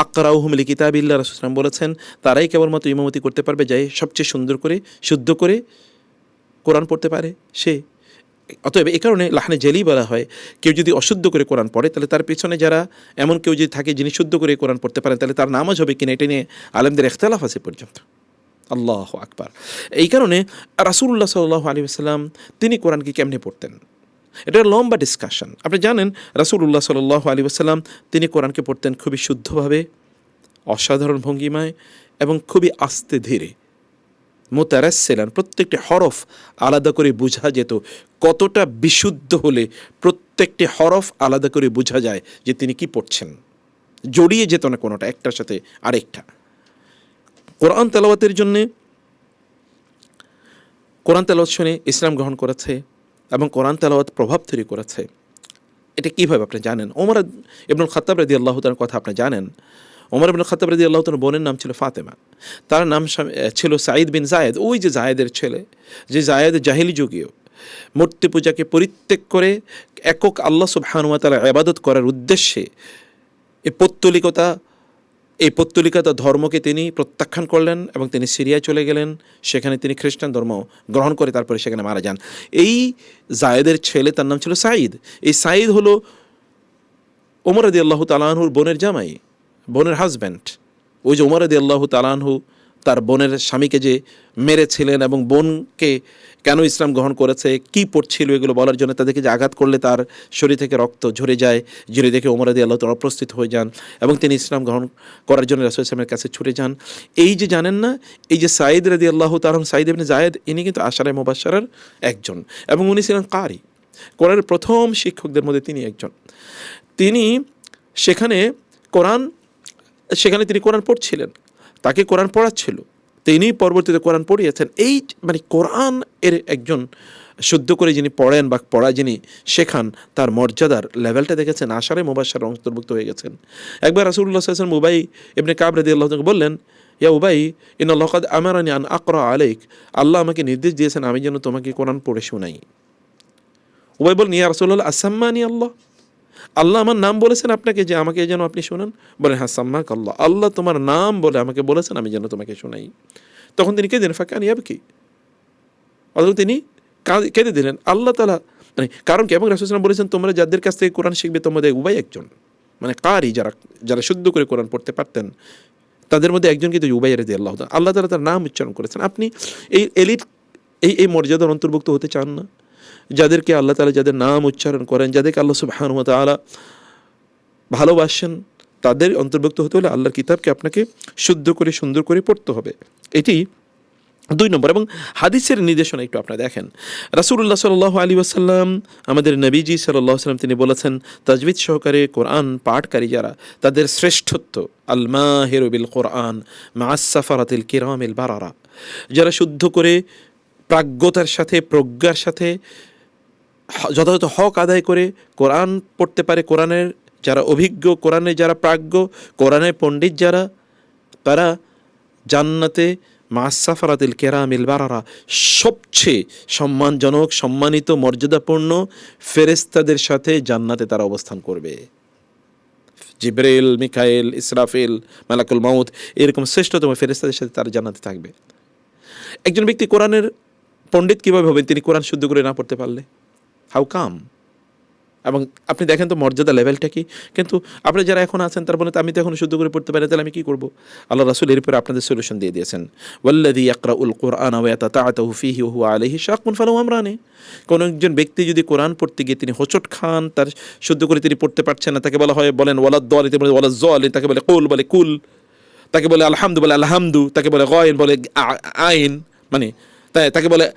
আকরাউহুম লিকিতাবিল্লাহ, রাসূল সাল্লাল্লাহু আলাইহি ওয়াসাল্লাম বলেছেন তারাই কেবলমাত্র ইমামতি করতে পারবে যে সবচেয়ে সুন্দর করে শুদ্ধ করে কোরআন পড়তে পারে সে। অতএব এই কারণে লাহনে জেলি বলা হয়, কেউ যদি অশুদ্ধ করে কোরআন পড়ে তাহলে তার পেছনে যারা এমন কেউ যদি থাকে যিনি শুদ্ধ করে কোরআন পড়তে পারেন তাহলে তার নামাজ হবে কিনা এটা নিয়ে আলেমদের ইখতিলাফ আছে পর্যন্ত। আল্লাহু আকবার। এই কারণে রাসূলুল্লাহ সাল্লাল্লাহু আলাইহি ওয়াসাল্লাম তিনি কোরআনকে কেমনে পড়তেন এটা লম্বা ডিসকাশন। আপনি জানেন রাসূলুল্লাহ সাল্লাল্লাহু আলাইহি ওয়াসাল্লাম তিনি কোরআনকে পড়তেন খুবই শুদ্ধভাবে, অসাধারণ ভঙ্গিমায় এবং খুবই আস্তে ধীরে। মুতারাসসিলান, প্রত্যেকটি হরফ আলাদা করে বোঝা যেত। কতটা বিশুদ্ধ হলে প্রত্যেকটি হরফ আলাদা করে বোঝা যায় যে তিনি কি পড়ছেন, জড়িয়ে যেত না কোনোটা একটার সাথে আরেকটা। কোরআন তেলাওয়াতের জন্যে, কোরআন তেলাওয়াত শুনে ইসলাম গ্রহণ করেছে এবং কোরআন তেলাওয়াত প্রভাব তৈরি করেছে। এটা কীভাবে আপনি জানেন? ওমর ইবনুল খাত্তাব রাদিয়াল্লাহু তাআলার কথা আপনি জানেন। ওমর ইবনুল খাত্তাব রাদিয়াল্লাহু তাআলার বোনের নাম ছিল ফাতেমা, তার নাম ছিল সাঈদ বিন জায়েদ। ওই যে জায়েদের ছেলে, যে জায়েদ জাহিলি যুগীয় মূর্তি পূজাকে পরিত্যাগ করে একক আল্লাহ সুবহানাহু ওয়া তাআলার ইবাদত করার উদ্দেশ্যে এই পৌত্তলিকতা ধর্মকে তিনি প্রত্যাখ্যান করলেন এবং তিনি সিরিয়ায় চলে গেলেন। সেখানে তিনি খ্রিস্টান ধর্ম গ্রহণ করে তারপরে সেখানে মারা যান। এই জায়েদের ছেলে, তার নাম ছিল সাঈদ। এই সাঈদ হলো ওমর রাদিয়াল্লাহু তাআলা আনহুর বোনের জামাই, বোনের হাজব্যান্ড। ওই যে ওমর রাদিয়াল্লাহু তাআলা আনহু তার বোনের স্বামীকে যে মেরেছিলেন এবং বোনকে কেন ইসলাম গ্রহণ করেছে, কি পড়ছিল, এগুলো বলার জন্য তাদেরকে যে আঘাত করলে তার শরীর থেকে রক্ত ঝরে যায়, ঝরে দেখে ওমর রাদিয়াল্লাহু তাআলা অপ্রস্তুত হয়ে যান এবং তিনি ইসলাম গ্রহণ করার জন্য রাসূল ইসলামের কাছে ছুটে যান। এই যে জানেন না, এই যে সাঈদ রাদিয়াল্লাহু তাআলা, সাঈদ ইবনে যায়েদ, ইনি কিন্তু আশারায়ে মুবাশশারার একজন এবং উনি ছিলেন কারি, কোরআনের প্রথম শিক্ষকদের মধ্যে তিনি একজন। তিনি সেখানে তিনি কোরআন পড়ছিলেন, তাকে কোরআন পড়াচ্ছিল, তিনি পরবর্তীতে কোরআন পড়িয়েছেন। এই মানে কোরআন এর একজন শুদ্ধ করে যিনি পড়েন বা পড়া যিনি শেখান, তার মর্যাদার লেভেলটা দেখেছেন, আশারায়ে মুবাশশারার অন্তর্ভুক্ত হয়ে গেছেন। একবার রাসূলুল্লাহ সাল্লাল্লাহু আলাইহি ওয়াসাল্লাম উবাই ইবনে কাব রাদিয়াল্লাহু তাআলা বললেন, ইয়া উবাই ইন্নাল্লাহা ক্বাদ আমারানি আন আকরা আলাইক, আল্লাহ আমাকে নির্দেশ দিয়েছেন আমি যেন তোমাকে কোরআন পড়ে শোনাই। উবাই বলেন, ইয়া রাসূলুল্লাহ আসাম্মানি আল্লাহ, আল্লাহ আমার নাম বলেছেন আপনাকে যে আমাকে যেন আপনি শোনান? বলেন, হ্যাঁ, সাম্মাক আল্লাহ, আল্লাহ তোমার নাম বলে আমাকে বলেছেন আমি যেন তোমাকে শোনাই। তখন তিনি কেঁদেন, ফাকান ইয়াবকি, অথবা তিনি কেঁদে দিলেন। আল্লাহ তাআলা মানে কারণ কি? এবং রাসূল সাল্লাল্লাহু আলাইহি ওয়াসাল্লাম বলেছেন, তোমরা যাদের কাছ থেকে কোরআন শিখবে তোমাদের উবাই একজন, মানে কারি, যারা শুদ্ধ করে কোরআন পড়তে পারতেন তাদের মধ্যে একজন কিন্তু উবাই রাদিয়াল্লাহু তাআলা। আল্লাহ তাআলা তার নাম উচ্চারণ করেছেন। আপনি এই এলিট এই মর্যাদার অন্তর্ভুক্ত হতে চান না? যাদেরকে আল্লাহ তাআলা যাদের নাম উচ্চারণ করেন, যাদেরকে আল্লাহ সুবহানাহু ওয়া তাআলা ভালোবাসেন, তাদের অন্তর্ভুক্ত হতে হলে আল্লাহর কিতাবকে আপনাকে শুদ্ধ করে সুন্দর করে পড়তে হবে। এটি 2 নম্বর। এবং হাদিসের নির্দেশনা একটু আপনারা দেখেন, রাসূলুল্লাহ সাল্লাল্লাহু আলাইহি ওয়াসাল্লাম, আমাদের নবীজি সাল্লাল্লাহু আলাইহি ওয়াসাল্লাম, তিনি বলেছেন তাজবিদ সহকারে কোরআন পাঠকারী যারা, তাদের শ্রেষ্ঠত্ব আল মাহিরু বিল কোরআন মা'আস সাফারাতিল কিরামিল বারারা, যারা শুদ্ধ করে প্রাজ্ঞতার সাথে, প্রজ্ঞার সাথে যথাযথ হক আদায় করে কোরআন পড়তে পারে, কোরআনের যারা অভিজ্ঞ, কোরআনের যারা প্রাজ্ঞ, কোরআনের পণ্ডিত যারা, তারা জান্নাতে মা'আস সাফারাতিল কিরামিল বারারা, সবচেয়ে সম্মানজনক, সম্মানিত, মর্যাদাপূর্ণ ফেরেশতাদের সাথে জান্নাতে তারা অবস্থান করবে। জিবরিল, মিকাইল, ইসরাফিল, মালাকুল মাউত, এরকম শ্রেষ্ঠতম ফেরেশতাদের সাথে তারা জান্নাতে থাকবে। একজন ব্যক্তি কোরআনের পণ্ডিত কীভাবে হবেন? তিনি কোরআন শুদ্ধ করে না পড়তে পারলে। How come? এবং আপনি দেখেন তো মর্যাদা লেভেলটা কি। কিন্তু আপনি যারা এখন আছেন তার বলে আমি তো এখন শুদ্ধ করে পড়তে পারি, তাহলে আমি কী করবো? আল্লাহ রাসূল এর উপরে আপনাদের সলিউশন দিয়ে দিয়েছেন, ওয়াল্লাযী ইয়াকরাউল কুরআনা ওয়া ইয়াতাতাআতাহু ফীহি ওয়া হুয়া আলাইহি শাক্কুন ফালাহু আমরানি। কোনো একজন ব্যক্তি যদি কোরআন পড়তে গিয়ে তিনি হোঁচট খান, তার শুদ্ধ করে তিনি পড়তে পারছেন না, তাকে বলা হয়, বলেন ওয়ালাদ-দালিন, বলে ওয়ালাজ-জালিন, তাকে বলে কুল, বলে কুল, তাকে বলে আলহামদু, বলে আলহামদু, তাকে বলে গায়ন, বলে আইন, মানে তাকে বলে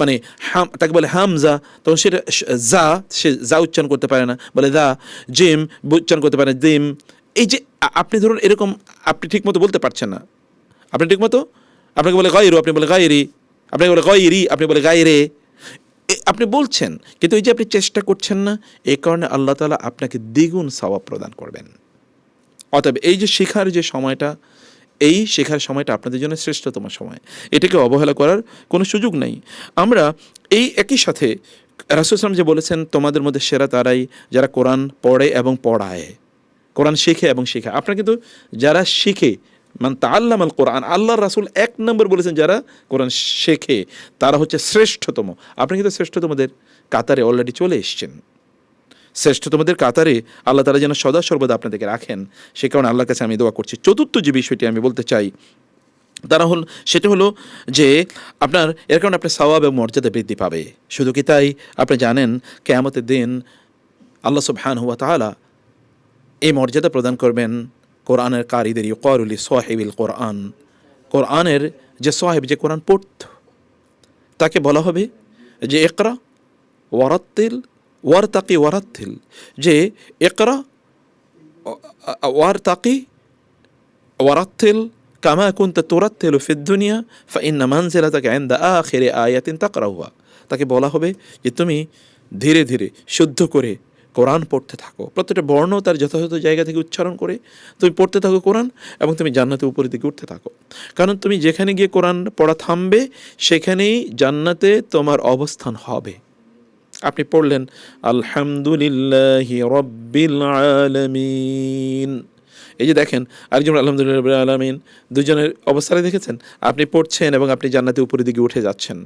মানে তাকে বলে হামজা, তখন সেটা যা, সে যা উচ্চারণ করতে পারে না, বলে দা, জিম উচ্চারণ করতে পারে দিম। এই যে আপনি ধরুন এরকম আপনি ঠিকমতো বলতে পারছেন না, আপনি ঠিকমতো, আপনাকে বলে গায়রু, আপনি বলে গায়রি, আপনাকে বলে গায়রি, আপনি বলে গায়রে, আপনি বলছেন, কিন্তু এই যে আপনি চেষ্টা করছেন না, এই কারণে আল্লাহ তাআলা আপনাকে দ্বিগুণ সওয়াব প্রদান করবেন। অতএব এই যে শেখার যে সময়টা, এই শেখার সময়টা আপনাদের জন্য শ্রেষ্ঠতম সময়, এটাকে অবহেলা করার কোনো সুযোগ নেই। আমরা এই একই সাথে রাসূল সাল্লাল্লাহু আলাইহি ওয়াসাল্লাম যে বলেছেন, তোমাদের মধ্যে সেরা তারাই যারা কোরআন পড়ে এবং পড়ায়, কোরআন শেখে এবং শেখায়। আপনারা কিন্তু যারা শিখে, মান তাআল্লামাল কোরআন, আল্লাহর রাসূল 1 নম্বর বলেছেন যারা কোরআন শেখে তারা হচ্ছে শ্রেষ্ঠতম। আপনি কিন্তু শ্রেষ্ঠতমদের কাতারে অলরেডি চলে এসেছেন। শ্রেষ্ঠতমদের কাতারে আল্লাহ তাআলা যেন সদা সর্বদা আপনাদেরকে রাখেন, সে কারণে আল্লাহর কাছে আমি দোয়া করছি। চতুর্থ যে বিষয়টি আমি বলতে চাই সেটা হলো যে আপনার এর কারণে আপনার সওয়াব এবং মর্যাদা বৃদ্ধি পাবে। শুধু কি তাই, আপনি জানেন কিয়ামতের দিন আল্লাহ সুবহানাহু ওয়া তাআলা এই মর্যাদা প্রদান করবেন কোরআনের কারীদের, ইউকালু লিসাহিবিল কোরআন, কোরআনের যে সাহেব, যে কোরআন পড়ত, তাকে বলা হবে যে ইকরা ওয়ারাত্তিল ওয়ারতাকি ওয়ারাত্তিল, যে ইকরা ওয়ারতাকি ওয়ারাত্তিল কামা কুনতা তুরাত্তিলু ফিদ দুনিয়া ফাইন্না মানজিলাতাকা ইনদা আখিরি আয়াতিন তাকরাউহা। তাকে বলা হবে যে তুমি ধীরে ধীরে শুদ্ধ করে কোরআন পড়তে থাকো, প্রত্যেকটা বর্ণ তার যথাযথ জায়গা থেকে উচ্চারণ করে তুমি পড়তে থাকো কোরআন, এবং তুমি জান্নাতে উপরের দিকে উঠতে থাকো। কারণ তুমি যেখানে গিয়ে কোরআন পড়া থামবে সেখানেই জান্নাতে তোমার অবস্থান হবে। আপনি পড়লেন আলহামদুলিল্লাহি রাব্বিল আলামিন, এই যে দেখেন আরেকজন আলহামদুলিল্লাহি রাব্বিল আলামিন, দুজনের অবস্থায় দেখেছেন, আপনি পড়ছেন এবং আপনি জান্নাতে উপরের দিকে উঠে যাচ্ছেন।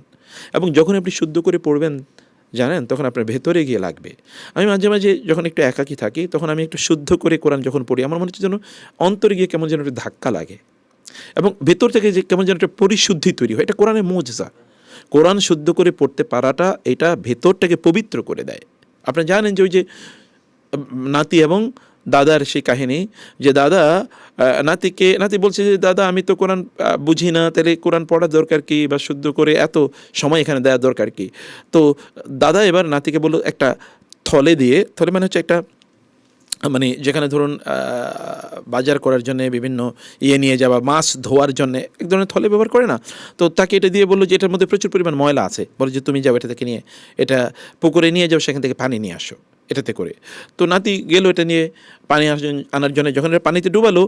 এবং যখন আপনি শুদ্ধ করে পড়বেন জানেন, তখন আপনার ভেতরে গিয়ে লাগবে। আমি মাঝে মাঝে যখন একটু একাকী থাকি, তখন আমি একটু শুদ্ধ করে কোরআন যখন পড়ি, আমার মনে হচ্ছে যেন অন্তরে গিয়ে কেমন যেন একটু ধাক্কা লাগে, এবং ভেতর থেকে যে কেমন যেন একটা পরিশুদ্ধি তৈরি হয়। এটা কোরআনের মুজজা। কোরআন শুদ্ধ করে পড়তে পারাটা এটা ভেতরটাকে পবিত্র করে দেয়। আপনি জানেন যে ওই যে নাতি এবং দাদার সেই কাহিনী, যে দাদা নাতি বলছে যে দাদা আমি তো কোরআন বুঝি না, তাহলে কোরআন পড়ার দরকার কি, বা শুদ্ধ করে এত সময় এখানে দেওয়ার দরকার কি। তো দাদা এবার নাতিকে বলল একটা থলে মানে হচ্ছে একটা মানে যেখানে ধরুন বাজার করার জন্য বিভিন্ন নিয়ে যাওয়া, মাছ ধোয়ার জন্য এক ধরনের থলে ব্যবহার করে না, তো তাকে এটা দিয়ে বললো যে এটার মধ্যে প্রচুর পরিমাণ ময়লা আছে, বলে যে তুমি যাও এটা থেকে নিয়ে এটা পুকুরে নিয়ে যাও, সেখান থেকে পানি নিয়ে আসো এটাতে করে। তো নাতি গেলো এটা নিয়ে পানি আনার জন্য, যখন এটা পানিতে ডুবালো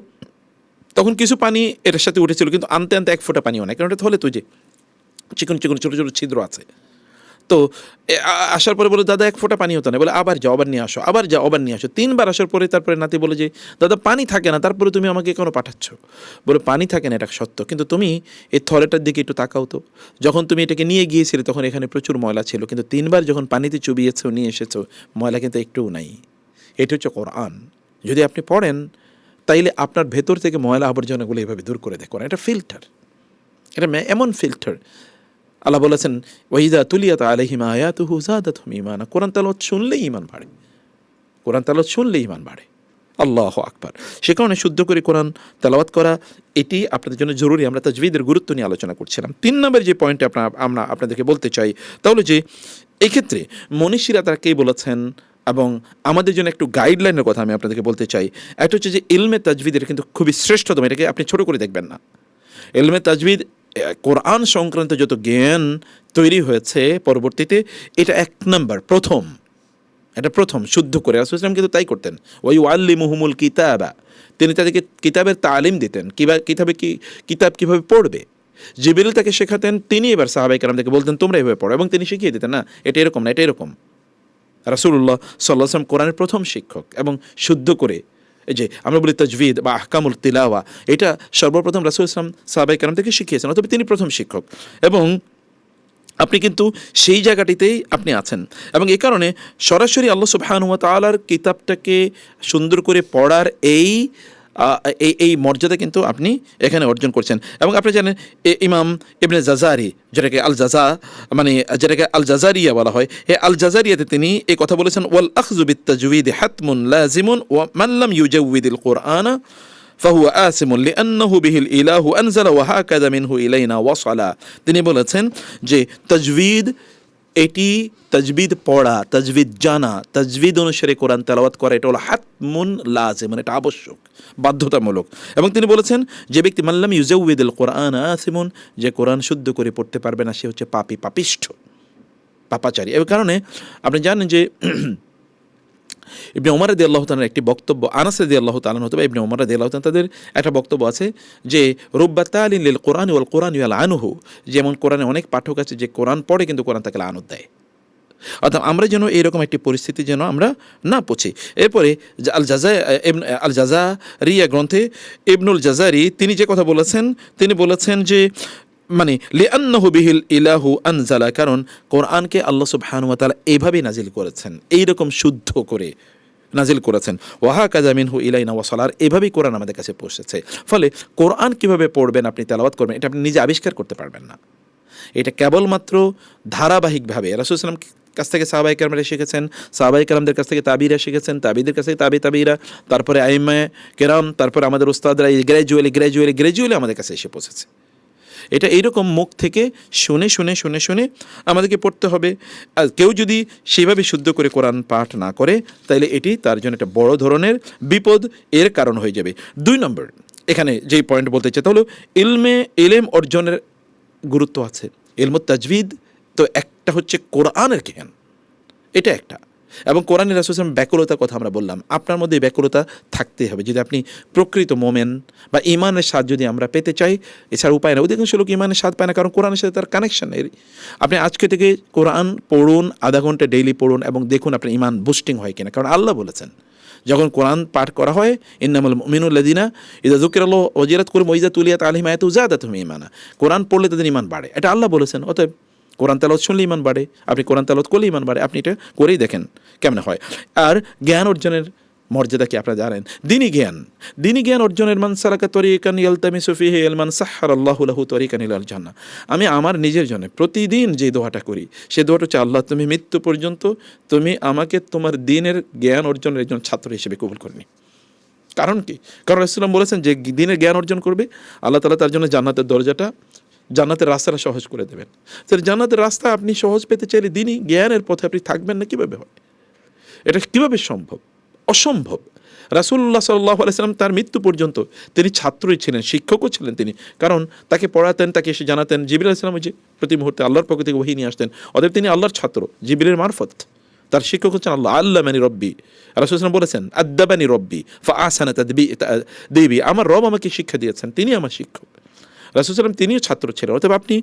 তখন কিছু পানি এটার সাথে উঠেছিল, কিন্তু আনতে আনতে এক ফোঁটা পানিও নাই, কারণ এটা থলে তো যে চিকন চিকন ছোটো ছোটো ছিদ্র আছে। তো আসার পরে বলে দাদা এক ফোঁটা পানি হতো না, বলে আবার যাও আবার নিয়ে আসো, আবার যাও আবার নিয়ে আসো। 3 বার আসার পরে তারপরে নাতি বলে যে দাদা পানি থাকে না, তারপরে তুমি আমাকে কেন পাঠাচ্ছ? বলে পানি থাকে না এটা সত্য, কিন্তু তুমি এই থলেটার দিকে একটু তাকাও তো, যখন তুমি এটাকে নিয়ে গিয়েছিলে তখন এখানে প্রচুর ময়লা ছিল, কিন্তু 3 বার যখন পানিতে চুবিয়েছো নিয়ে এসেছো ময়লা কিন্তু একটুও নাই। এটা হচ্ছে কোরআন। যদি আপনি পড়েন তাইলে আপনার ভেতর থেকে ময়লা আবর্জনাগুলো এভাবে দূর করে দেয়। কোরআন এটা ফিল্টার, এটা এমন ফিল্টার। আল্লাহ বলেছেন ওয়াইদা তুলিয়াত আলাইহিম আয়াতুহু যাদাতহুম ঈমানা, কোরআন তেলাওয়াত শুনলেই ঈমান বাড়ে, কোরআন তেলাওয়াত শুনলেই ঈমান বাড়ে। আল্লাহু আকবার। সে কারণে শুদ্ধ করে কোরআন তেলাওয়াত করা এটি আপনাদের জন্য জরুরি। আমরা তাজবিদের গুরুত্ব নিয়ে আলোচনা করছিলাম। 3 নম্বর যে পয়েন্টে আমরা আপনাদেরকে বলতে চাই তাহলে যে এক্ষেত্রে মনীষীরা তারা কে বলেছেন এবং আমাদের জন্য একটু গাইডলাইনের কথা আমি আপনাদেরকে বলতে চাই। একটা হচ্ছে যে ইলমে তাজবিদের কিন্তু খুবই শ্রেষ্ঠতম, এটাকে আপনি ছোট করে দেখবেন না। ইলমে তাজবিদ কোরআন সংক্রান্ত যত জ্ঞান তৈরি হয়েছে পরবর্তীতে, এটা 1 নম্বর প্রথম শুদ্ধ করে রাসূল সাল্লাল্লাহু আলাইহি ওয়াসাল্লাম কিন্তু তাই করতেন। ওয়াইউআল্লিমুহুমুল কিতাবা, তিনি তাদেরকে কিতাবের তালিম দিতেন, কিতাব কীভাবে পড়বে। জিবরিল তাকে শেখাতেন, তিনি এবার সাহাবায়ে কেরামদেরকে বলতেন তোমরা এভাবে পড়ো, এবং তিনি শিখিয়ে দিতেন না এটা এরকম না এটা এরকম। রাসূলুল্লাহ সাল্লাল্লাহু আলাইহি ওয়াসাল্লাম কোরআনের প্রথম শিক্ষক, এবং শুদ্ধ করে এই যে আমরা বলি তাজবিদ বা আহকামুল তিলাওয়া, এটা সর্বপ্রথম রাসূল সাল্লাল্লাহু আলাইহি ওয়াসাল্লাম সাহাবায়ে কেরাম থেকে শিখিয়েছেন, অথবা তিনি প্রথম শিক্ষক, এবং আপনি কিন্তু সেই জায়গাটিতেই আপনি আছেন। এবং এই কারণে সরাসরি আল্লাহ সুবহানাহু ওয়া তাআলার কিতাবটাকে সুন্দর করে পড়ার এই মর্যাদা কিন্তু আপনি এখানে অর্জন করছেন। এবং আপনি জানেন ইমাম ইবনে জাজারি, যেটাকে আল জাজারিয়া বলা হয়, আল জাজারিয়াতে তিনি এই কথা বলেছেন, ওয়াল আখযু বিত-তাজওয়ীদ হাতমুন লাযিমুন ওয়া মান লাম ইউজাউযিদিল কুরআনা ফাহুয়া আসিমুন লিআন্নাহু বিহিল ইলাহু আনজালা ওয়া হাকাযা মিনহু ইলাইনা ওয়াসালা। তিনি বলেছেন যে তাজবিদ, এটি তাজবিদ পড়া, তাজবিদ জানা, তাজবিদ অনুসারে কোরআন তেলাওয়াত করা, এটা হলো হাতমুন লাযিমুন, এটা আবশ্যক, বাধ্যতামূলক। এবং তিনি বলেছেন যে ব্যক্তি মাল্লাম ইউজাউযিদিল কুরআন আসিমুন, যে কোরআন শুদ্ধ করে পড়তে পারবে না সে হচ্ছে পাপী, পাপিষ্ঠ, পাপাচারী। এই কারণে আপনি জানেন যে ইবনে ওমর রাদিয়াল্লাহু তাআলার একটি বক্তব্য, আনাস রাদিয়াল্লাহু তাআলা অথবা ইবনে ওমর রাদিয়াল্লাহু তাআলা তাদের একটা বক্তব্য আছে যে রুব্বা তালিন লিল কোরআন ওয়াল কোরআন ইয়ালআনুহু, যেমন কোরআনে অনেক পাঠক আছে যে কোরআন পড়ে কিন্তু কোরআন তাকে লানত দেয়। অর্থাৎ আমরা যেন এইরকম একটি পরিস্থিতি যেন আমরা না পৌঁছি। এরপরে আল জাজারিয়া গ্রন্থে ইবনুল জাজারি তিনি যে কথা বলেছেন, তিনি বলেছেন যে লিআন্নাহু বিহিল ইলাহু আনজালা, কারণ কোরআনকে আল্লাহ সুবহানাহু ওয়া তাআলা এইভাবেই নাজিল করেছেন, এইরকম শুদ্ধ করে নাজিল করেছেন। ওয়াহাকাযা মিনহু ইলাইনা ওয়াসালার, এভাবেই কোরআন আমাদের কাছে পৌঁছেছে। ফলে কোরআন কিভাবে পড়বেন, আপনি তেলাওয়াত করবেন, এটা আপনি নিজে আবিষ্কার করতে পারবেন না। এটা কেবলমাত্র ধারাবাহিকভাবে রাসূল সাল্লাল্লাহু আলাইহি ওয়াসাল্লাম কাছ থেকে সাহাবায়ে কেরামরা শিখেছেন, সাহাবায়ে কেরামদের কাছ থেকে তাবিরা শিখেছেন, তাবিদের কাছ থেকে তাবিরা, তারপরে আইম্মায়ে কেরাম, তারপরে আমাদের উস্তাদরা গ্র্যাজুয়ালি আমাদের কাছে এসে পৌঁছেছে। এটা এইরকম মুখ থেকে শুনে শুনে শুনে শুনে আমাদেরকে পড়তে হবে। আর কেউ যদি সেভাবে শুদ্ধ করে কোরআন পাঠ না করে তাহলে এটি তার জন্য একটা বড় ধরনের বিপদ এর কারণ হয়ে যাবে। 2 নম্বর এখানে যেই পয়েন্ট বলতে চাই তা হলো ইলম অর্জনের গুরুত্ব আছে। ইলমুত তাজবিদ তো একটা হচ্ছে কোরআনের জ্ঞান, এটা একটা, এবং কোরআনের রাসূল সাল্লাল্লাহু আলাইহি ওয়াসাল্লাম ব্যাকুলতার কথা আমরা বললাম, আপনার মধ্যে ব্যাকুলতা থাকতেই হবে যদি আপনি প্রকৃত মোমেন বা ইমানের স্বাদ যদি আমরা পেতে চাই। এছাড়া উপায় না। অধিকাংশ লোক ইমানের স্বাদ পায় না, কারণ কোরআনের সাথে তার কানেকশন নেই। আপনি আজকে থেকে কোরআন পড়ুন, আধা ঘন্টা ডেইলি পড়ুন এবং দেখুন আপনার ইমান বুস্টিং হয় কিনা। কারণ আল্লাহ বলেছেন যখন কোরআন পাঠ করা হয়, ইন্নামাল মুমিনুল্লাযিনা ইযা যুকিরাল্লাহু ওয়াজিলাত কুলুবুহুম ওয়া ইযা তুলিয়াত আলাইহিম আয়াতুহু যাদাতুহুম ঈমানা, কোরআন পড়লে তাদের ইমান বাড়ে, এটা আল্লাহ বলেছেন। অতএব কোরআন তেলাওয়াত শুনলে ইমান বাড়ে, আপনি কোরআন তেলাওয়াত করলে ইমান বাড়ে, আপনি এটা করেই দেখেন কেমন হয়। আর জ্ঞান অর্জনের মর্যাদা কি আপনারা জানেন? দিনী জ্ঞান অর্জনের মান সালাকা তরিকান ইয়ালতামিসু ফিহি ইলমান সাহহারাল্লাহু লাহু তরিকান ইলাল জান্নাহ। আমি আমার নিজের জন্য প্রতিদিন যে দোয়াটা করি সে দোয়াটা হচ্ছে, আল্লাহ তুমি মৃত্যু পর্যন্ত তুমি আমাকে তোমার দ্বীনের জ্ঞান অর্জনের একজন ছাত্র হিসেবে কবুল করে নি। কারণ কি? কারণ রাসূলুল্লাহ বলেছেন যে দ্বীনের জ্ঞান অর্জন করবে আল্লাহ তাআলা তার জন্য জান্নাতের দরজাটা, জান্নাতের রাস্তাটা সহজ করে দেবেন। তাহলে জান্নাতের রাস্তা আপনি সহজ পেতে চাইলে দিনী জ্ঞানের পথে আপনি থাকবেন না, কীভাবে হয়? এটা কীভাবে সম্ভব? অসম্ভব। রাসূলুল্লাহ সাল্লাল্লাহু আলাইহি ওয়াসাল্লাম তার মৃত্যু পর্যন্ত তিনি ছাত্রই ছিলেন, শিক্ষকও ছিলেন তিনি। কারণ তাকে পড়াতেন, তাকে এসে জানাতেন। জিবরিল আলাইহিস সালাম যে প্রতি মুহূর্তে আল্লাহর পক্ষ থেকে ওহী নিয়ে আসতেন, অতএব তিনি আল্লাহর ছাত্র, জিবরিলের মারফত। তার শিক্ষক হচ্ছেন আল্লাহ। আল্লামানি রব্বি, রাসূল সাল্লাল্লাহু আলাইহি ওয়াসাল্লাম বলেছেন আদ্দাবানি রব্বি ফাআহসানা তাদবীবি, আমার রব আমাকে শিক্ষা দিয়েছেন, তিনি আমার শিক্ষক। রাসূল সাল্লাল্লাহু আলাইহি ওয়াসাল্লাম তিনিও ছাত্র ছিলেন। অতএব আপনি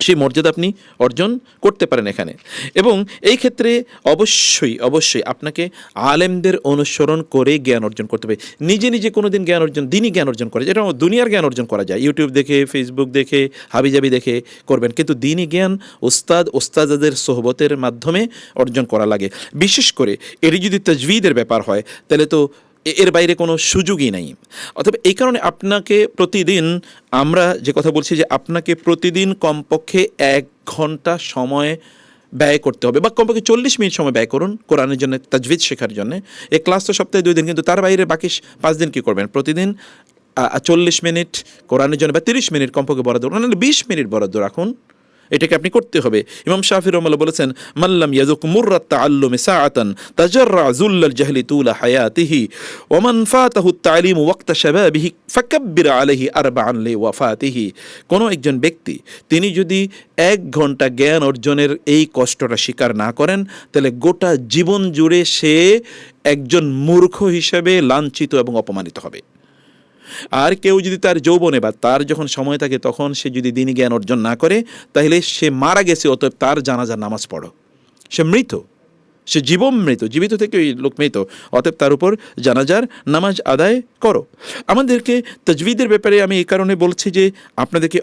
সেই মর্যাদা আপনি অর্জন করতে পারেন এখানে। এবং এই ক্ষেত্রে অবশ্যই আপনাকে আলেমদের অনুসরণ করে জ্ঞান অর্জন করতে হবে। নিজে কোনো দিন জ্ঞান অর্জন, দিনই জ্ঞান অর্জন করা যায়, এটা দুনিয়ার জ্ঞান অর্জন করা যায়, ইউটিউব দেখে, ফেসবুক দেখে, হাবিজাবি দেখে করবেন, কিন্তু দিনই জ্ঞান ওস্তাদের সোহবতের মাধ্যমে অর্জন করা লাগে। বিশেষ করে এটি যদি তাজভিদের ব্যাপার হয় তাহলে তো এর বাইরে কোনো সুযোগই নাই। অথবা এই কারণে আপনাকে প্রতিদিন, আমরা যে কথা বলছি যে আপনাকে প্রতিদিন কমপক্ষে 1 ঘন্টা সময় ব্যয় করতে হবে, বা কমপক্ষে 40 মিনিট সময় ব্যয় করুন কোরআনের জন্য, তাজভিদ শেখার জন্য। এই ক্লাস তো সপ্তাহে 2 দিন, কিন্তু তার বাইরে বাকি 5 দিন কী করবেন? প্রতিদিন 40 মিনিট কোরআনের জন্য বা 30 মিনিট কমপক্ষে বরাদ্দ, 20 মিনিট বরাদ্দ রাখুন। এটাকে আপনি করতে হবে। ইমাম শাফিঈ রাহিমাহুল্লাহ বলেছেন, মাল্লাম ইয়াযুক মুররাত তাআল্লুমি সাআতান তাজাররা যুল্লাল জাহলি তুলা হায়াতিহি ওয়া মান ফাতাহু আত-তা'লিমু ওয়াক্তা শাবাবিহি ফাকাব্বির আলাইহি আরবা'আন লিওয়াফাতিহি। কোনো একজন ব্যক্তি তিনি যদি 1 ঘন্টা জ্ঞান অর্জনের এই কষ্টটা স্বীকার না করেন, তাহলে গোটা জীবন জুড়ে সে একজন মূর্খ হিসেবে লাঞ্ছিত এবং অপমানিত হবে। আর কেউ যদি তার যৌবনে বা তার যখন সময় থাকে তখন সে যদি দ্বীনি জ্ঞান অর্জন না করে, তাহলে সে মারা গেছে, অতএব তার জানাজার নামাজ পড়ো। সে মৃত, সে জীবিত থেকে ওই লোক মৃত, অতএব তার উপর জানাজার নামাজ আদায় করো। আমাদেরকে তাজভিদের ব্যাপারে আমি এই কারণে বলছি যে আপনাদেরকে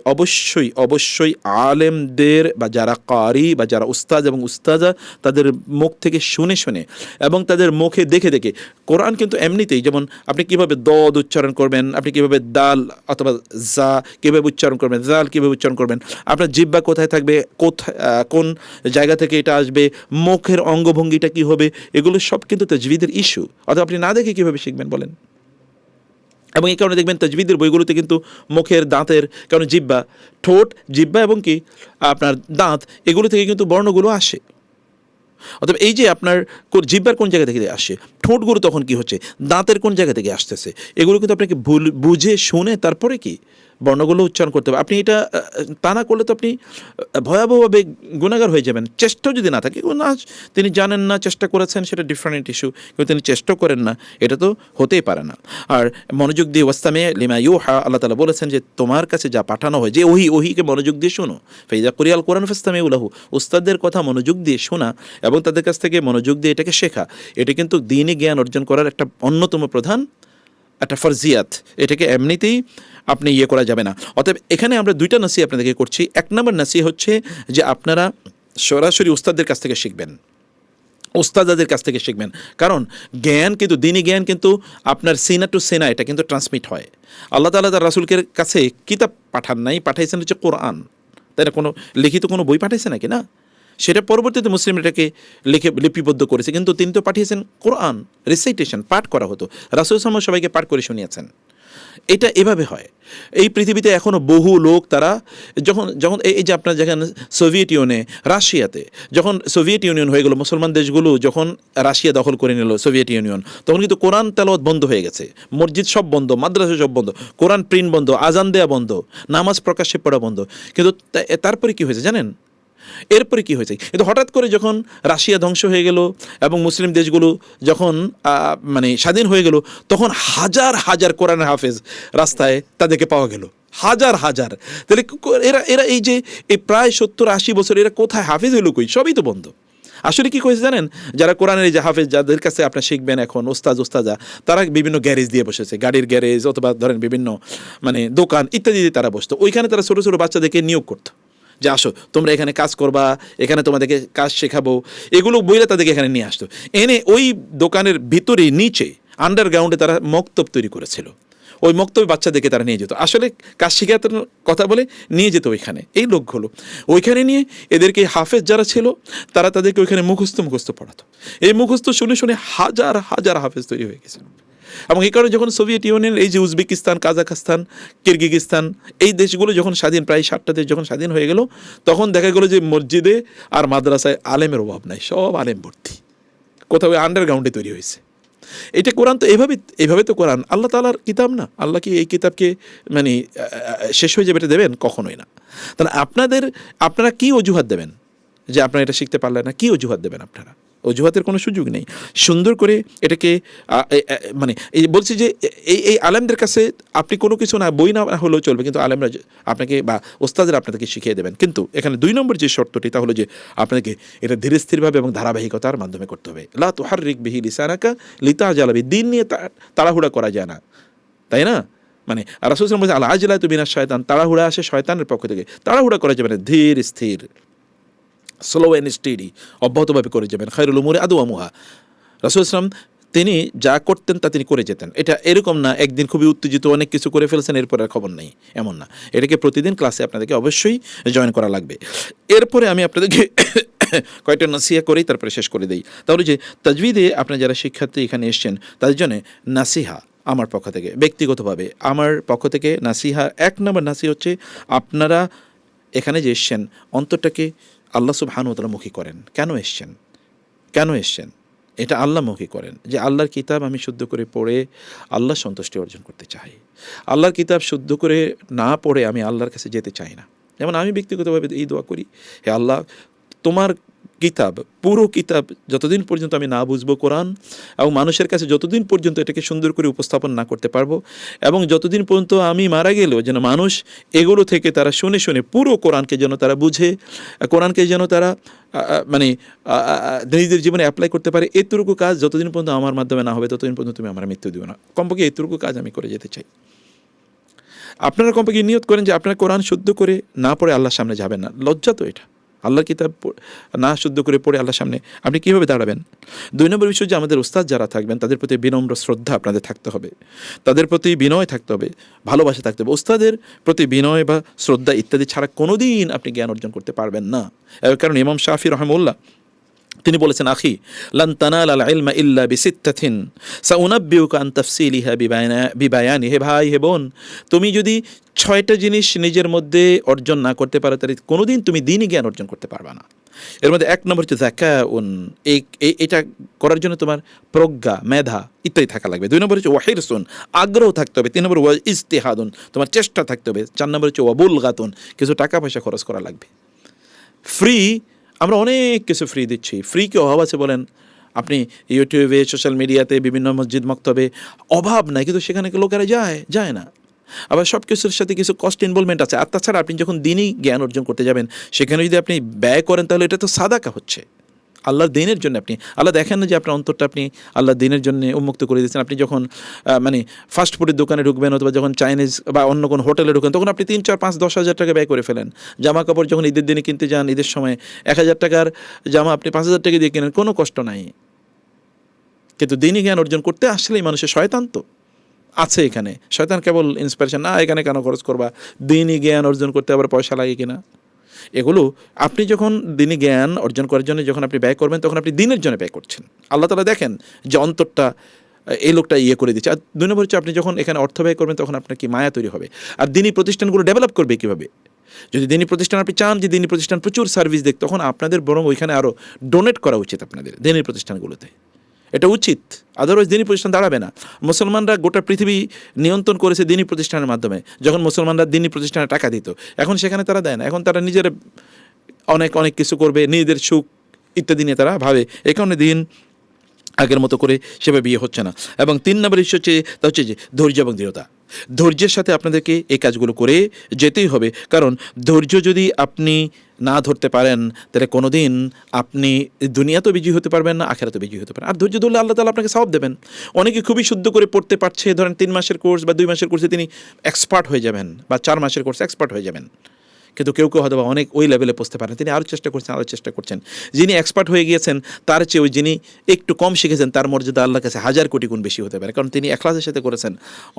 অবশ্যই আলেমদের বা যারা কারি বা যারা উস্তাদ এবং উস্তাদা তাদের মুখ থেকে শুনে এবং তাদের মুখে দেখে কোরআন কিন্তু এমনিতেই, যেমন আপনি কীভাবে দদ উচ্চারণ করবেন, আপনি কীভাবে দাল অথবা জা কীভাবে উচ্চারণ করবেন, জাল কীভাবে উচ্চারণ করবেন, আপনার জিহ্বা কোথায় থাকবে, কোন জায়গা থেকে এটা আসবে, মুখের অঙ্গভঙ্গিটা কী হবে, এগুলো সব কিন্তু তাজভিদের ইস্যু। অথবা আপনি না দেখে কীভাবে শিখবেন বলেন? এবং এই কারণে দেখবেন তাজভিদের বইগুলোতে কিন্তু মুখের, দাঁতের, কারণ জিহ্বা এবং কি আপনার দাঁত, এগুলো থেকে কিন্তু বর্ণগুলো আসে। অথবা এই যে আপনার জিহ্বার কোন জায়গা থেকে আসে, ঠোঁটগুলো তখন কি হচ্ছে, দাঁতের কোন জায়গা থেকে আসতেছে, এগুলো কিন্তু আপনাকে বুঝে শুনে তারপরে কি বর্ণগুলো উচ্চারণ করতে হবে। আপনি এটা তা না করলে তো আপনি ভয়াবহভাবে গুনাহগার হয়ে যাবেন। চেষ্টাও যদি না থাকে, না তিনি জানেন না, চেষ্টা করেছেন সেটা ডিফারেন্ট ইস্যু, কিন্তু তিনি চেষ্টা করেন না, এটা তো হতেই পারে না। আর মনোযোগ দিয়ে ওয়াস্তামে লিমা ইউহা, আল্লাহ তাআলা বলেছেন যে তোমার কাছে যা পাঠানো হয়, যে ওহিকে মনোযোগ দিয়ে শোনো। ফাইযা কুরিয়াল কোরআন ফাসতামিউ লাহু, উস্তাদদের কথা মনোযোগ দিয়ে শোনা এবং তাদের কাছ থেকে মনোযোগ দিয়ে এটাকে শেখা, এটা কিন্তু দ্বীনি জ্ঞান অর্জন করার একটা অন্যতম প্রধান একটা ফরজিয়াত। এটাকে এমনিতেই আপনি করা যাবে না। অতএব এখানে আমরা 2টা নাসিহা আপনাদেরকে করছি। 1 নম্বর নাসিহা হচ্ছে যে আপনারা সরাসরি উস্তাদদের কাছ থেকে শিখবেন, উস্তাদাদের কাছ থেকে শিখবেন। কারণ জ্ঞান কিন্তু, দ্বীনি জ্ঞান কিন্তু আপনার সিনা টু সিনা এটা কিন্তু ট্রান্সমিট হয়। আল্লাহ তাআলা তার রাসূলের কাছে কিতাব পাঠান নাই, পাঠাইছেন হচ্ছে কোরআন, তাই না? কোনো লিখিত কোনো বই পাঠাইছে নাকি? না, সেটা পরবর্তীতে মুসলিম এটাকে লিপিবদ্ধ করেছে, কিন্তু তিনি তো পাঠিয়েছেন কোরআন, রিসাইটেশন, পাঠ করা হতো। রাসূল সাল্লাল্লাহু আলাইহি ওয়াসাল্লাম সবাইকে পাঠ করে শুনিয়েছেন। এটা এভাবে হয়। এই পৃথিবীতে এখনও বহু লোক তারা যখন এই যে আপনার যেখানে সোভিয়েত ইউনিয়নে, রাশিয়াতে যখন সোভিয়েত ইউনিয়ন হয়ে গেল, মুসলমান দেশগুলো যখন রাশিয়া দখল করে নিল সোভিয়েত ইউনিয়ন, তখন কিন্তু কোরআন তেলাওয়াত বন্ধ হয়ে গেছে, মসজিদ সব বন্ধ, মাদ্রাসা সব বন্ধ, কোরআন প্রিন্ট বন্ধ, আজান দেয়া বন্ধ, নামাজ প্রকাশ্যে পড়া বন্ধ। কিন্তু তারপরে কি হয়েছে জানেন? এরপরে কি হয়েছে? কিন্তু হঠাৎ করে যখন রাশিয়া ধ্বংস হয়ে গেল এবং মুসলিম দেশগুলো যখন স্বাধীন হয়ে গেল, তখন হাজার কোরআনের হাফেজ রাস্তায় তাদেরকে পাওয়া গেল, হাজার। তাহলে এরা এই যে এই প্রায় 70-80 বছর এরা কোথায় হাফেজ হইল, কই? সবই তো বন্ধ। আসলে কি করেছে জানেন? যারা কোরআনের এই যে হাফেজ, যাদের কাছে আপনার শিখবেন এখন ওস্তাদা, তারা বিভিন্ন গ্যারেজ দিয়ে বসেছে, গাড়ির গ্যারেজ অথবা ধরেন বিভিন্ন দোকান ইত্যাদি তারা বসতো। ওইখানে তারা ছোটো ছোটো বাচ্চাদেরকে নিয়োগ করতো যে আসো তোমরা এখানে কাজ করবা, এখানে তোমাদেরকে কাজ শেখাবো, এগুলো বইলে তাদেরকে এখানে নিয়ে আসতো। এনে ওই দোকানের ভিতরে নিচে আন্ডারগ্রাউন্ডে তারা মক্তব তৈরি করেছিল, ওই মক্তবে বাচ্চাদেরকে তারা নিয়ে যেত, আসলে কাজ শেখানোর কথা বলে নিয়ে যেত ওইখানে। এই লোকগুলো ওইখানে নিয়ে এদেরকে হাফেজ যারা ছিল তারা তাদেরকে ওইখানে মুখস্থ পড়াতো। এই মুখস্থ শুনে শুনে হাজার হাজার হাফেজ তৈরি হয়ে গেছে। এবং এই কারণে যখন সোভিয়েত ইউনিয়ন, এই যে উজবেকিস্তান, কাজাখস্তান, কিরগিজস্তান, এই দেশগুলো যখন স্বাধীন, প্রায় 60টা দেশ যখন স্বাধীন হয়ে গেল, তখন দেখা গেলো যে মসজিদে আর মাদ্রাসায় আলেমের অভাব নাই, সব আলেম ভর্তি, কোথাও আন্ডারগ্রাউন্ডে তৈরি হয়েছে। এটা কোরআন তো এইভাবে তো কোরআন আল্লাহ তাআলার কিতাব না। আল্লাহ কি এই কিতাবকে মানে শেষ হয়ে যাবে এটা দেবেন? কখনোই না। তাহলে আপনারা কি অজুহাত দেবেন যে আপনারা এটা শিখতে পারলেন না? কি অজুহাত দেবেন আপনারা? অজুহাতের কোনো সুযোগ নেই। সুন্দর করে এটাকে মানে এই বলছি যে এই আলেমদের কাছে আপনি কোনো কিছু না, বই না হলেও চলবে, কিন্তু আলেমরা আপনাকে বা ওস্তাদরা আপনাদেরকে শিখিয়ে দেবেন। কিন্তু এখানে 2 নম্বর যে শর্তটি, তা হলো যে আপনাকে এটা ধীরে স্থিরভাবে এবং ধারাবাহিকতার মাধ্যমে করতে হবে। লা তুহাররিক বিহি লিসানাকা লিতাজালা বিহি, দিন নিয়ে তাড়াহুড়া করা যায় না, তাই না? মানে রাসূল সাল্লাল্লাহু আলাইহি ওয়াসাল্লাম বলেছেন আল আজলাতু বিনাশ শয়তান, তাড়াহুড়া আসে শয়তানের পক্ষ থেকে। তাড়াহুড়া করা যাবে না, ধীর স্থির, স্লো অ্যান্ড স্টেডি, অব্যাহতভাবে করে যাবেন। খায়রুল উমুরি আদওয়ামুহা। রাসূল সাল্লাল্লাহু আলাইহি ওয়াসাল্লাম তিনি যা করতেন তা তিনি করে যেতেন। এটা এরকম না একদিন খুবই উত্তেজিত অনেক কিছু করে ফেলছেন এরপরে আর খবর নেই, এমন না। এটাকে প্রতিদিন ক্লাসে আপনাদেরকে অবশ্যই জয়েন করা লাগবে। এরপরে আমি আপনাদেরকে কয়েকটা নাসিহা করেই তারপরে শেষ করে দিই। তাহলে যে তাজবিদে আপনারা যারা শিক্ষার্থী এখানে এসছেন তাদের জন্য নাসিহা আমার পক্ষ থেকে, ব্যক্তিগতভাবে আমার পক্ষ থেকে নাসিহা, 1 নম্বর নাসিহা হচ্ছে আপনারা এখানে যে এসছেন অন্তরটাকে আল্লাহ সুবহানাহু ওয়া তাআলা মুখী করেন। কেন এসছেন এটা আল্লাহমুখী করেন, যে আল্লাহর কিতাব আমি শুদ্ধ করে পড়ে আল্লাহর সন্তুষ্টি অর্জন করতে চাই। আল্লাহর কিতাব শুদ্ধ করে না পড়ে আমি আল্লাহর কাছে যেতে চাই না। যেমন আমি ব্যক্তিগতভাবে এই দোয়া করি, হে আল্লাহ, তোমার কিতাব, পুরো কিতাব যতদিন পর্যন্ত আমি না বুঝবো কোরআন, এবং মানুষের কাছে যতদিন পর্যন্ত এটাকে সুন্দর করে উপস্থাপন না করতে পারবো, এবং যতদিন পর্যন্ত আমি মারা গেলেও যেন মানুষ এগুলো থেকে তারা শুনে শুনে পুরো কোরআনকে যেন তারা বুঝে, কোরআনকে যেন তারা মানে নিজেদের জীবনে অ্যাপ্লাই করতে পারে, এতটুকু কাজ যতদিন পর্যন্ত আমার মাধ্যমে না হবে ততদিন পর্যন্ত তুমি আমার মৃত্যু দিও না। কমপক্ষে এতটুকু কাজ আমি করে যেতে চাই। আপনারা কমপক্ষে নিয়ত করেন যে আপনারা কোরআন শুদ্ধ করে না পড়ে আল্লাহর সামনে যাবেন না। লজ্জা তো এটা, আল্লাহর কিতাব না শুদ্ধ করে পড়ে আল্লাহর সামনে আপনি কীভাবে দাঁড়াবেন? 2 নম্বর বিষয় যে আমাদের ওস্তাদ যারা থাকবেন তাদের প্রতি বিনম্র শ্রদ্ধা আপনাদের থাকতে হবে, তাদের প্রতি বিনয় থাকতে হবে, ভালোবাসা থাকতে হবে। ওস্তাদের প্রতি বিনয় বা শ্রদ্ধা ইত্যাদি ছাড়া কোনোদিন আপনি জ্ঞান অর্জন করতে পারবেন না। এর কারণ ইমাম শাফি রাহিমাহুল্লাহ তিনি বলেছেন, আখি লান তানালাল ইলমা ইল্লা বিসিত্তাতিন সাউনাব্বিউকা আন তাফসিলিহা বিবায়ানি। হে ভাই, হে বোন, তুমি যদি 6টা জিনিস নিজের মধ্যে অর্জন না করতে পারো তাহলে কোনোদিন তুমি দ্বীনি জ্ঞান অর্জন করতে পারবে না। এর মধ্যে 1 নম্বর হচ্ছে যাকাউন, এটা করার জন্য তোমার প্রজ্ঞা, মেধা ইত্যাদি থাকা লাগবে। 2 নম্বর হচ্ছে ওয়াহিরসুন, আগ্রহ থাকতে হবে। 3 নম্বর ওয়া ইজতিহাদুন, তোমার চেষ্টা থাকতে হবে। 4 নম্বর হচ্ছে ওয়াবুলগাতুন, কিছু টাকা পয়সা খরচ করা লাগবে। ফ্রি, আমরা অনেক কিছু ফ্রি দিচ্ছি, ফ্রি কি অভাব আছে বলেন? আপনি ইউটিউবে, সোশ্যাল মিডিয়াতে, বিভিন্ন মসজিদ মক্তবে অভাব নাই, কিন্তু সেখানে লোকেরা যায় না। আবার সব কিছুর সাথে কিছু কস্ট ইনভলভমেন্ট আছে। আর তাছাড়া আপনি যখন দিনই জ্ঞান অর্জন করতে যাবেন সেখানে যদি আপনি ব্যয় করেন তাহলে এটা তো সাদাকা হচ্ছে। আল্লাহর দিনের জন্য আল্লাহ দেখেন না যে আপনার অন্তরটা আপনি আল্লাহর দিনের জন্য উন্মুক্ত করে দিচ্ছেন। আপনি যখন মানে ফাস্ট ফুডের দোকানে ঢুকবেন অথবা যখন চাইনিজ বা অন্য কোনো হোটেলে ঢুকেন তখন আপনি 3, 4, 5, 10 হাজার টাকা ব্যয় করে ফেলেন। জামা কাপড় যখন ঈদের দিনে কিনতে যান, ঈদের সময় 1000 টাকার জামা আপনি 5000 টাকা দিয়ে কেনেন, কোনো কষ্ট নাই। কিন্তু দিনই জ্ঞান অর্জন করতে আসলেই মানুষের শয়তান তো আছে এখানে। শয়তান কেবল ইন্সপিরেশন, না এখানে কেন খরচ করবা, দিনই জ্ঞান অর্জন করতে আবার পয়সা লাগে কিনা। এগুলো আপনি যখন দিনই জ্ঞান অর্জন করার জন্য যখন আপনি ব্যয় করবেন তখন আপনি দিনের জন্য ব্যয় করছেন। আল্লাহ তাআলা দেখেন যে অন্তরটা এই লোকটা করে দিচ্ছে। আর 2 নম্বর হচ্ছে আপনি যখন এখানে অর্থ ব্যয় করবেন তখন আপনার কি মায়া তৈরি হবে। আর দিনই প্রতিষ্ঠানগুলো ডেভেলপ করবে কীভাবে? যদি দিনই প্রতিষ্ঠান আপনি চান যে দিনই প্রতিষ্ঠান প্রচুর সার্ভিস দেখ, তখন আপনাদের বরং ওইখানে আরও ডোনেট করা উচিত আপনাদের দিনই প্রতিষ্ঠানগুলোতে, এটা উচিত। আদারওয়াইজ দিনই প্রতিষ্ঠান দাঁড়াবে না। মুসলমানরা গোটা পৃথিবী নিয়ন্ত্রণ করেছে দিনই প্রতিষ্ঠানের মাধ্যমে। যখন মুসলমানরা দিনই প্রতিষ্ঠানে টাকা দিত, এখন সেখানে তারা দেয় না। এখন তারা নিজেরা অনেক কিছু করবে, নিজেদের সুখ ইত্যাদি নিয়ে তারা ভাবে। এই কারণে দিন আগের মতো করে সেভাবে বিয়ে হচ্ছে না। এবং 3 নম্বর ইস্যু হচ্ছে তা হচ্ছে যে ধৈর্য এবং দৃঢ়তা। ধৈর্যের সাথে আপনাদেরকে এই কাজগুলো করে যেতেই হবে। কারণ ধৈর্য যদি আপনি না ধরতে পারেন তাহলে কোনো দিন আপনি দুনিয়াতেও বিজয়ী হতে পারবেন না, আখিরাতেও বিজয়ী হতে পারেন। আর ধৈর্য ধরলে আল্লাহ তাআলা আপনাকে সওয়াব দেবেন। অনেকে খুবই শুদ্ধ করে পড়তে পারছে, ধরেন 3 মাসের কোর্স বা 2 মাসের কোর্সে তিনি এক্সপার্ট হয়ে যাবেন, বা 4 মাসের কোর্সে এক্সপার্ট হয়ে যাবেন। কিন্তু কেউ কেউ হয়তো অনেক ওই লেভেলে পৌঁছতে পারেন, তিনি আরও চেষ্টা করছেন। যিনি এক্সপার্ট হয়ে গিয়েছেন তার চেয়ে ওই যিনি একটু কম শিখেছেন তার মর্যাদা আল্লাহর কাছে 1000 কোটি গুণ বেশি হতে পারে, কারণ তিনি এখলাসের সাথে করেছেন,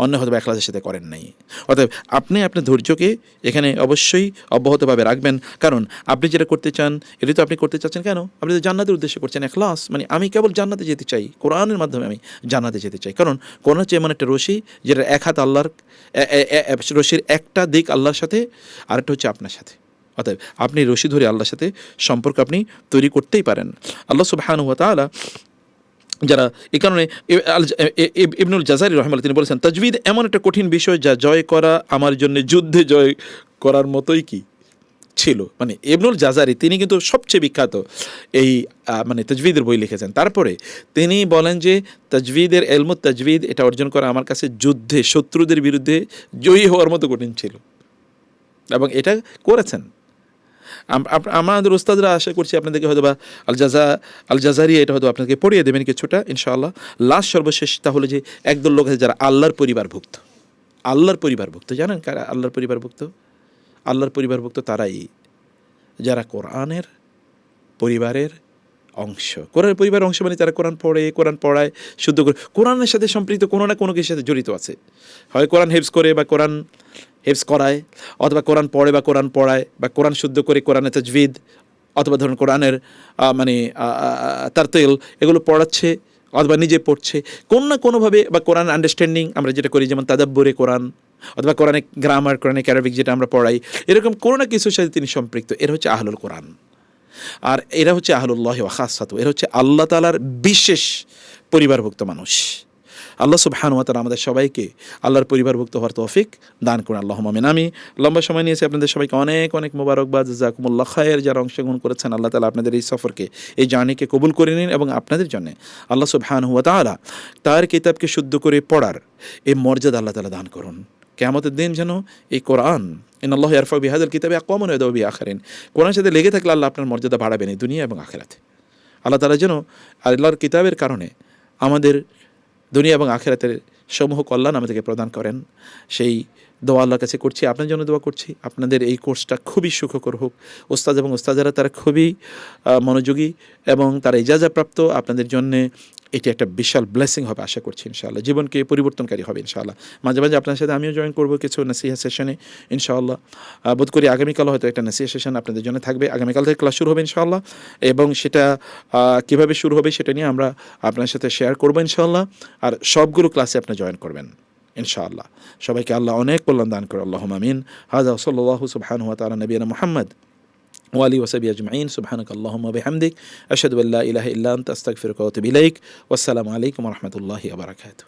অন্য হয়তো এখলাসের সাথে করেন নাই। অতএব আপনি আপনার ধৈর্যকে এখানে অবশ্যই অব্যাহতভাবে রাখবেন, কারণ আপনি যেটা করতে চান এটি তো আপনি করতে চাচ্ছেন কেন? আপনি তো জান্নাতের উদ্দেশ্যে করছেন। এখলাস মানে আমি কেবল জান্নাতে যেতে চাই, কোরআনের মাধ্যমে আমি জান্নাতে যেতে চাই। কারণ কোরআন হচ্ছে এমন একটা রশি যেটা এক হাত আল্লাহর, রশির একটা দিক আল্লাহর সাথে, আরেকটা হচ্ছে আপনার সাথে। অতএব আপনি রশি ধরে আল্লাহর সাথে সম্পর্ক আপনি তৈরি করতেই পারেন। আল্লাহ সুবহানাহু ওয়া তাআলা যারা এই কারণে ইবনুল জাজারি রাহিমাহুল্লাহ তিনি বলেছেন, তাজবিদ এমন একটা কঠিন বিষয় যা জয় করা আমার জন্য যুদ্ধে জয় করার মতোই কি ছিল। মানে ইবনুল জাজারি তিনি কিন্তু সবচেয়ে বিখ্যাত এই মানে তাজবিদের বই লিখেছেন। তারপরে তিনি বলেন যে তাজবিদের ইলমুত তাজবিদ এটা অর্জন করা আমার কাছে যুদ্ধে শত্রুদের বিরুদ্ধে জয়ী হওয়ার মতো কঠিন ছিল, এবং এটা করেছেন। আমাদের উস্তাদরা আশা করছি আপনাদেরকে হয়তো বা আল জাজারি এটা হয়তো আপনাকে পড়িয়ে দেবেন কিছুটা ইনশাআল্লাহ। লাস্ট সর্বশেষ তাহলে যে একদল লোক আছে যারা আল্লাহর পরিবারভুক্ত, জানেন কারা আল্লাহর পরিবারভুক্ত? আল্লাহর পরিবারভুক্ত তারাই যারা কোরআনের পরিবারের অংশ। কোরআনের পরিবারের অংশ মানে তারা কোরআন পড়ে, কোরআন পড়ায়, শুদ্ধ করে, কোরআনের সাথে সম্পৃক্ত কোনো না কোনো কিছুর সাথে জড়িত আছে। হয় কোরআন হেফজ করে বা কোরআন হেফজ করায়, অথবা কোরআন পড়ে বা কোরআন পড়ায়, বা কোরআন শুদ্ধ করে কোরআনের তাজবিদ, অথবা ধরুন কোরআনের মানে তারতিল এগুলো পড়াচ্ছে, অথবা নিজে পড়ছে কোনো না কোনোভাবে, বা কোরআন আন্ডারস্ট্যান্ডিং আমরা যেটা করি যেমন তাদাব্বুরে কোরআন, অথবা কোরআনিক গ্রামার, কোরআনিক অ্যারাবিক যেটা আমরা পড়াই, এরকম কোনো না কিছুর সাথে তিনি সম্পৃক্ত। এরা হচ্ছে আহলুল কোরআন, আর এরা হচ্ছে আহলুল্লাহি ওয়া খাসসাতু, এরা হচ্ছে আল্লাহ তাআলার বিশেষ পরিবারভুক্ত মানুষ। আল্লাহ সুবহানাহু ওয়া তাআলা আমাদের সবাইকে আল্লাহর পরিবারভুক্ত হওয়ার তৌফিক দান করুন, আল্লাহুম্মা আমিন। আমি লম্বা সময় নিয়েছি, আপনাদের সবাইকে অনেক অনেক মোবারকবাদ, জাযাকুমুল্লাহ খায়ের। যারা অংশগ্রহণ করেছেন আল্লাহ তাআলা আপনাদের এই সফরকে, এই জার্নিকে কবুল করে নিন, এবং আপনাদের জন্য আল্লাহ সুবহানাহু ওয়া তাআলা তার কিতাবকে শুদ্ধ করে পড়ার এই মর্যাদা আল্লাহ তাআলা দান করুন। কিয়ামতের দিন যেন এই কোরআন, ইন্নাল্লাহু ইয়ারফাউ বিহাযাল কিতাবি আকওয়ামান ওয়া ইয়াদউ বিআখারিন, কোরআনের সাথে লেগে থাকলে আল্লাহ আপনার মর্যাদা বাড়াবেন এই দুনিয়া এবং আখিরাতে। আল্লাহ তাআলা যেন আল্লাহর কিতাবের কারণে আমাদের দুনিয়া এবং আখিরাতের সমূহ কল্যাণ আমাদেরকে প্রদান করেন, সেই দোয়া আল্লাহর কাছে করছি। আপনার জন্য দোয়া করছি, আপনাদের এই কোর্সটা খুবই সুখকর হোক। ওস্তাদ এবং ওস্তাদারা তারা খুবই মনোযোগী এবং তারা ইজাজাপ্রাপ্ত। আপনাদের জন্যে এটি একটা বিশাল ব্লেসিং হবে আশা করছি ইনশাআল্লাহ, জীবনকে পরিবর্তনকারী হবে ইনশাআল্লাহ। মাঝে মাঝে আপনার সাথে আমিও জয়েন করবো কিছু নাসিহা সেশনে ইনশাআল্লাহ। বোধ করি আগামীকাল হয়তো একটা নাসিহা সেশন আপনাদের জন্য থাকবে। আগামীকাল থেকে ক্লাস শুরু হবে ইনশাআল্লাহ, এবং সেটা কীভাবে শুরু হবে সেটা নিয়ে আমরা আপনার সাথে শেয়ার করবো ইনশাআল্লাহ। আর সবগুলো ক্লাসে আপনি জয়েন করবেন ইনশাআল্লাহ। সবাইকে আল্লাহ অনেক কল্যাণ দান করে, আল্লাহুম্মা আমিন। হাযা সাল্লাল্লাহু সুবহানাহু ওয়া তাআলা নবিয়ানা মুহাম্মদ ওয়া আলিহি ওয়া সাহবিহি আজমাইন। সুবহানাকা আল্লাহুম্মা বিহামদিক আশহাদু আল্লা ইলাহা ইল্লা আনতা আস্তাগফিরুকা ওয়া আতুবু ইলাইক। ওয়াসসালামু আলাইকুম ওয়া রাহমাতুল্লাহি ওয়া বারাকাতুহু।